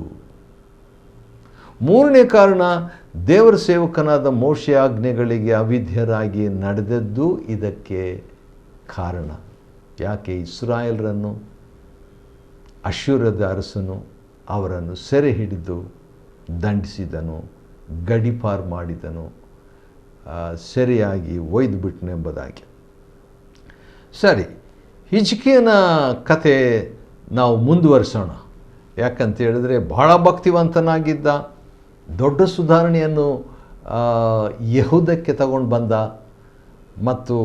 3ನೇ ಕಾರಣ, ದೇವರ ಸೇವಕನಾದ ಮೋಶೆ ಆಜ್ಞೆಗಳಿಗೆ ಅವಿಧೇಯರಾಗಿ ನಡೆದದ್ದು ಇದಕ್ಕೆ ಕಾರಣ. ಯಾಕೆ? ಇಸ್ರಾಯೇಲರನ್ನು ಅಶ್ಶೂರದ ಅರಸನು ಅವರನ್ನು ಸೆರೆ ಹಿಡಿದು ದಂಡಿಸಿದನು, ಗಡೀಪಾರು ಮಾಡಿದನು. ಸೆರೆಯಾಗಿ ಒಯ್ದು ಬಿಟ್ಟನೆಂಬುದಾಗಿ. ಸರಿ, ಹಿಜ್ಕೀಯನ ಕತೆ ನಾವು ಮುಂದುವರಿಸೋಣ. ಯಾಕಂತ ಹೇಳಿದ್ರೆ ಬಹಳ ಭಕ್ತಿವಂತನಾಗಿದ್ದ, ದೊಡ್ಡ ಸುಧಾರಣೆಯನ್ನು ಯೆಹೂದಕ್ಕೆ ತಗೊಂಡು ಬಂದ ಮತ್ತು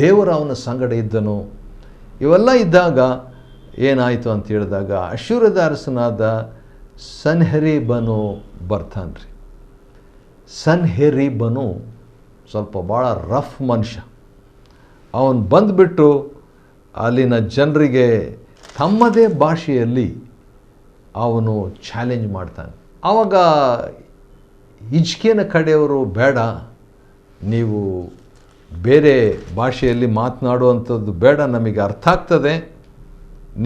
ದೇವರು ಅವನ ಸಂಗಡ ಇದ್ದನು. ಇವೆಲ್ಲ ಇದ್ದಾಗ ಏನಾಯಿತು ಅಂತ ಹೇಳಿದಾಗ ಅಶ್ಶೂರದ ಅರಸನಾದ ಸನ್ಹೆರೀಬನು ಬರ್ತಾನ್ರಿ. ಸನ್ಹೆರೀಬನು ಸ್ವಲ್ಪ ಭಾಳ ರಫ್ ಮನುಷ್ಯ. ಅವನು ಬಂದುಬಿಟ್ಟು ಅಲ್ಲಿನ ಜನರಿಗೆ ತಮ್ಮದೇ ಭಾಷೆಯಲ್ಲಿ ಅವನು ಚಾಲೆಂಜ್ ಮಾಡ್ತಾನೆ. ಆವಾಗ ಹಿಜ್ಕೀಯನ ಕಡೆಯವರು, ಬೇಡ, ನೀವು ಬೇರೆ ಭಾಷೆಯಲ್ಲಿ ಮಾತನಾಡುವಂಥದ್ದು ಬೇಡ, ನಮಗೆ ಅರ್ಥ ಆಗ್ತದೆ,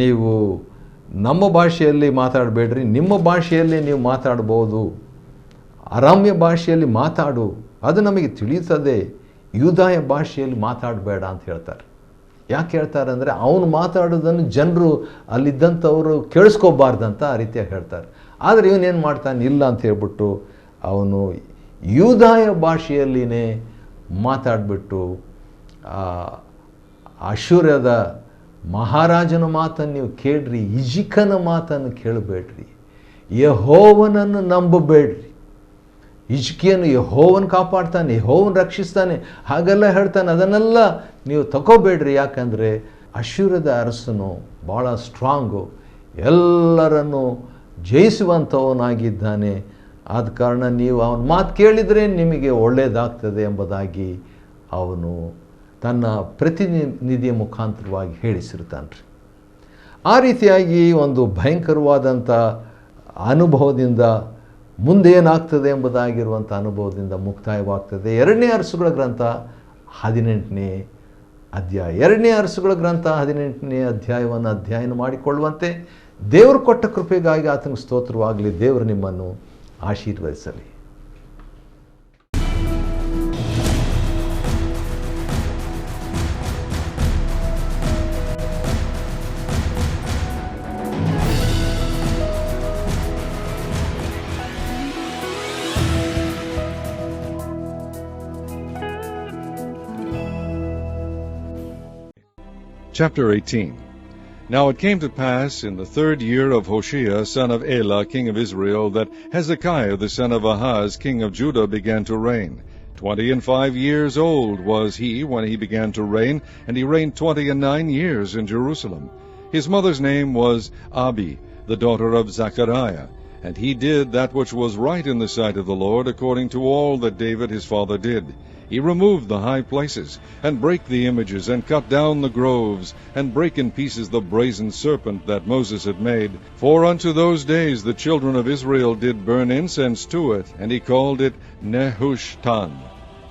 ನೀವು ನಮ್ಮ ಭಾಷೆಯಲ್ಲಿ ಮಾತಾಡಬೇಡ್ರಿ, ನಿಮ್ಮ ಭಾಷೆಯಲ್ಲಿ ನೀವು ಮಾತಾಡ್ಬೋದು, ಅರಾಮ್ಯ ಭಾಷೆಯಲ್ಲಿ ಮಾತಾಡು, ಅದು ನಮಗೆ ತಿಳಿಯುತ್ತದೆ, ಯೂದಾಯ ಭಾಷೆಯಲ್ಲಿ ಮಾತಾಡಬೇಡ ಅಂತ ಹೇಳ್ತಾರೆ. ಯಾಕೆ ಹೇಳ್ತಾರೆ ಅಂದರೆ ಅವನು ಮಾತಾಡೋದನ್ನು ಜನರು ಅಲ್ಲಿದ್ದಂಥವರು ಕೇಳಿಸ್ಕೋಬಾರ್ದಂತ ಆ ರೀತಿಯಾಗಿ ಹೇಳ್ತಾರೆ. ಆದರೆ ಇವನೇನು ಮಾಡ್ತಾನೆ, ಇಲ್ಲ ಅಂತ ಹೇಳ್ಬಿಟ್ಟು ಅವನು ಯೂದಾಯ ಭಾಷೆಯಲ್ಲಿನೇ ಮಾತಾಡಿಬಿಟ್ಟು ಅಶ್ಶೂರದ ಮಹಾರಾಜನ ಮಾತನ್ನು ನೀವು ಕೇಳ್ರಿ, ಹಿಜ್ಕೀಯನ ಮಾತನ್ನು ಕೇಳಬೇಡ್ರಿ, ಯೆಹೋವನನ್ನು ನಂಬಬೇಡ್ರಿ. ಹಿಜ್ಕೀಯನು ಯೆಹೋವನ ಕಾಪಾಡ್ತಾನೆ, ಯೆಹೋವನ ರಕ್ಷಿಸ್ತಾನೆ, ಹಾಗೆಲ್ಲ ಹೇಳ್ತಾನೆ. ಅದನ್ನೆಲ್ಲ ನೀವು ತಗೋಬೇಡ್ರಿ. ಯಾಕಂದರೆ ಅಶ್ಶೂರದ ಅರಸನು ಭಾಳ ಸ್ಟ್ರಾಂಗು, ಎಲ್ಲರನ್ನು ಜಯಿಸುವಂಥವನಾಗಿದ್ದಾನೆ. ಆದ ಕಾರಣ ನೀವು ಅವನ ಮಾತು ಕೇಳಿದರೆ ನಿಮಗೆ ಒಳ್ಳೆಯದಾಗ್ತದೆ ಎಂಬುದಾಗಿ ಅವನು ತನ್ನ ಪ್ರತಿನಿಧಿಯ ಮುಖಾಂತರವಾಗಿ ಹೇಳಿಸಿರ್ತಾನೆ ರೀ. ಆ ರೀತಿಯಾಗಿ ಒಂದು ಭಯಂಕರವಾದಂಥ ಅನುಭವದಿಂದ ಮುಂದೇನಾಗ್ತದೆ ಎಂಬುದಾಗಿರುವಂಥ ಅನುಭವದಿಂದ ಮುಕ್ತಾಯವಾಗ್ತದೆ. 2ನೇ ಅರಸುಗಳ ಗ್ರಂಥ 18ನೇ ಅಧ್ಯಾಯ. 2ನೇ ಅರಸುಗಳ ಗ್ರಂಥ 18ನೇ ಅಧ್ಯಾಯವನ್ನು ಅಧ್ಯಯನ ಮಾಡಿಕೊಳ್ಳುವಂತೆ ದೇವರು ಕೊಟ್ಟ ಕೃಪೆಗಾಗಿ ಆತನಿಗೆ ಸ್ತೋತ್ರವಾಗಲಿ. ದೇವರು ನಿಮ್ಮನ್ನು ಆಶೀರ್ವದಿಸಲಿ. Chapter 18. Now it came to pass in the 3rd year of Hoshea, son of Elah, king of Israel, that Hezekiah the son of Ahaz, king of Judah, began to reign. 25 years old was he when he began to reign, and he reigned 29 years in Jerusalem. His mother's name was Abi, the daughter of Zechariah, and he did that which was right in the sight of the Lord, according to all that David his father did. He removed the high places, and brake the images, and cut down the groves, and brake in pieces the brazen serpent that Moses had made. For unto those days the children of Israel did burn incense to it, and he called it Nehushtan.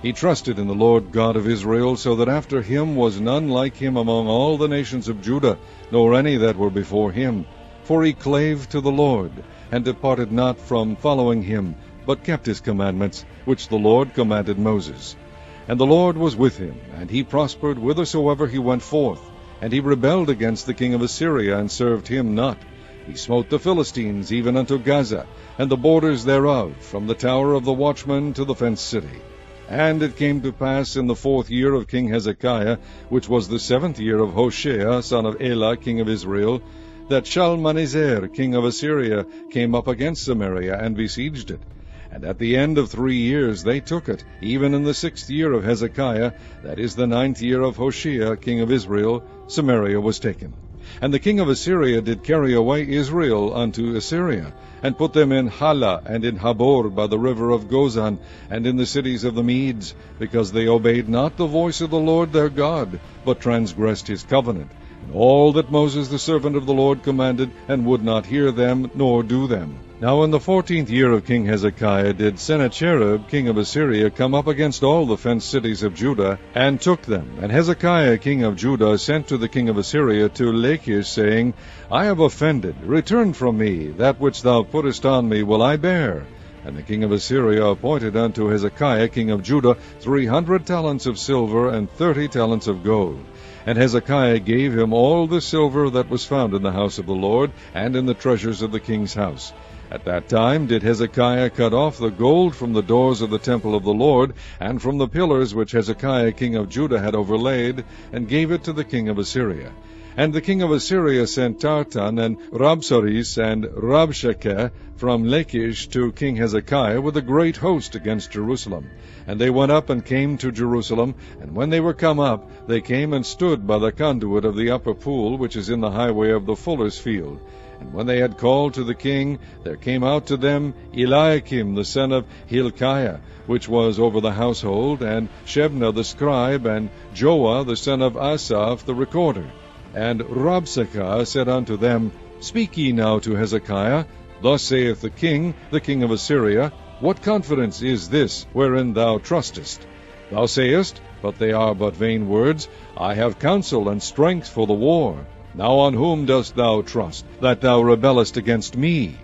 He trusted in the Lord God of Israel, so that after him was none like him among all the nations of Judah, nor any that were before him. For he clave to the Lord, and departed not from following him, but kept his commandments, which the Lord commanded Moses. And the Lord was with him, and he prospered whithersoever he went forth. And he rebelled against the king of Assyria, and served him not. He smote the Philistines even unto Gaza, and the borders thereof, from the tower of the watchman to the fenced city. And it came to pass in the 4th year of King Hezekiah, which was the 7th year of Hoshea, son of Elah, king of Israel, that Shalmaneser, king of Assyria, came up against Samaria, and besieged it. And at the end of 3 years they took it, even in the 6th year of Hezekiah, that is the 9th year of Hoshea, king of Israel, Samaria was taken. And the king of Assyria did carry away Israel unto Assyria, and put them in Hala and in Habor by the river of Gozan, and in the cities of the Medes, because they obeyed not the voice of the Lord their God, but transgressed his covenant, and all that Moses the servant of the Lord commanded, and would not hear them, nor do them. Now in the 14th year of King Hezekiah did Sennacherib, king of Assyria, come up against all the fenced cities of Judah, and took them. And Hezekiah, king of Judah, sent to the king of Assyria to Lachish, saying, I have offended, return from me, that which thou puttest on me will I bear. And the king of Assyria appointed unto Hezekiah, king of Judah, 300 talents of silver, and 30 talents of gold. And Hezekiah gave him all the silver that was found in the house of the Lord, and in the treasures of the king's house. At that time did Hezekiah cut off the gold from the doors of the temple of the Lord, and from the pillars which Hezekiah king of Judah had overlaid, and gave it to the king of Assyria. And the king of Assyria sent Tartan and Rabsaris and Rabshakeh from Lachish to King Hezekiah with a great host against Jerusalem. And they went up and came to Jerusalem, and when they were come up, they came and stood by the conduit of the upper pool, which is in the highway of the fuller's field. And when they had called to the king, there came out to them Eliakim the son of Hilkiah, which was over the household, and Shebna the scribe, and Joah the son of Asaph the recorder. And Rabshakeh said unto them, Speak ye now to Hezekiah, Thus saith the king of Assyria, What confidence is this wherein thou trustest? Thou sayest, but they are but vain words, I have counsel and strength for the war. Now on whom dost thou trust, that thou rebellest against me?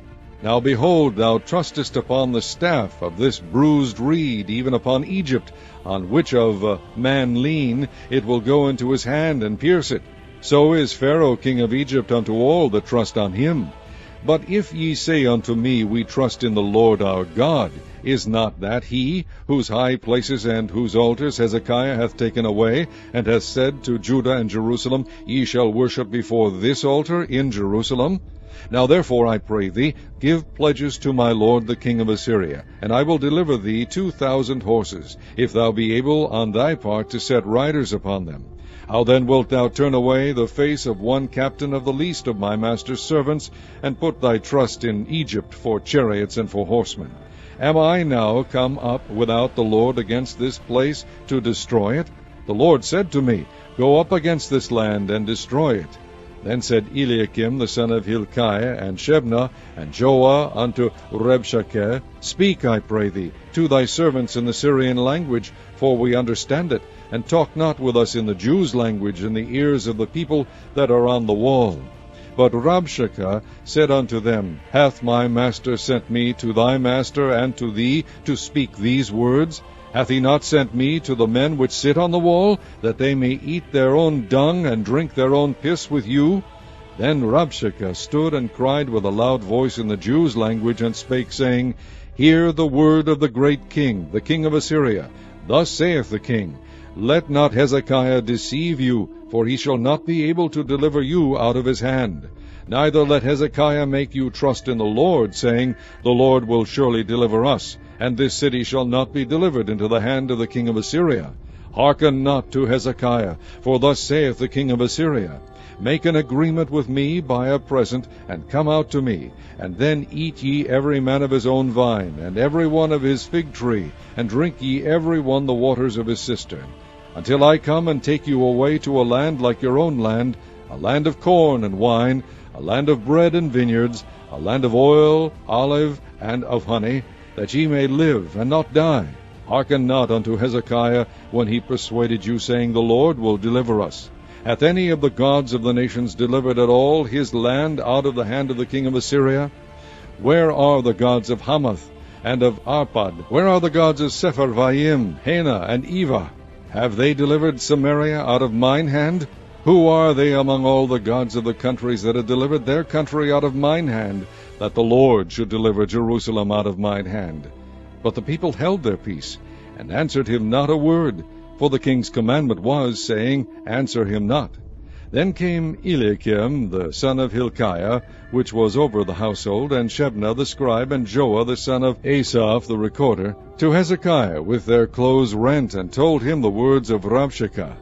Now behold, thou trustest upon the staff of this bruised reed, even upon Egypt, on which of a man lean, it will go into his hand and pierce it. So is Pharaoh king of Egypt unto all that trust on him. But if ye say unto me, We trust in the Lord our God, is not that he, whose high places and whose altars Hezekiah hath taken away, and hath said to Judah and Jerusalem, Ye shall worship before this altar in Jerusalem? Now therefore, I pray thee, give pledges to my lord the king of Assyria, and I will deliver thee 2,000 horses, if thou be able on thy part to set riders upon them. How then wilt thou turn away the face of one captain of the least of my master's servants, and put thy trust in Egypt for chariots and for horsemen? Am I now come up without the Lord against this place to destroy it? The Lord said to me, Go up against this land and destroy it. Then said Eliakim the son of Hilkiah, and Shebna, and Joah unto Rabshakeh, Speak, I pray thee, to thy servants in the Syrian language, for we understand it, and talk not with us in the Jews' language in the ears of the people that are on the wall. But Rabshakeh said unto them, Hath my master sent me to thy master and to thee to speak these words? Hath he not sent me to the men which sit on the wall, that they may eat their own dung and drink their own piss with you? Then Rabshakeh stood and cried with a loud voice in the Jews' language, and spake, saying, Hear the word of the great king, the king of Assyria. Thus saith the king, Let not Hezekiah deceive you, for he shall not be able to deliver you out of his hand. Neither let Hezekiah make you trust in the Lord, saying, The Lord will surely deliver us, and this city shall not be delivered into the hand of the king of Assyria. Hearken not to Hezekiah, for thus saith the king of Assyria, Make an agreement with me by a present, and come out to me, and then eat ye every man of his own vine, and every one of his fig tree, and drink ye every one the waters of his cistern, until I come and take you away to a land like your own land, a land of corn and wine, a land of bread and vineyards, a land of oil, olive, and of honey, that ye may live and not die. Hearken not unto Hezekiah when he persuaded you, saying, The Lord will deliver us. Hath any of the gods of the nations delivered at all his land out of the hand of the king of Assyria? Where are the gods of Hamath and of Arpad? Where are the gods of Sepharvaim, Hena, and Eva? Have they delivered Samaria out of mine hand? Who are they among all the gods of the countries that have delivered their country out of mine hand, that the Lord should deliver Jerusalem out of mine hand? But the people held their peace, and answered him not a word, for the king's commandment was, saying, Answer him not. Then came Eliakim the son of Hilkiah, which was over the household, and Shebna the scribe, and Joah the son of Asaph the recorder, to Hezekiah with their clothes rent, and told him the words of Rabshakeh.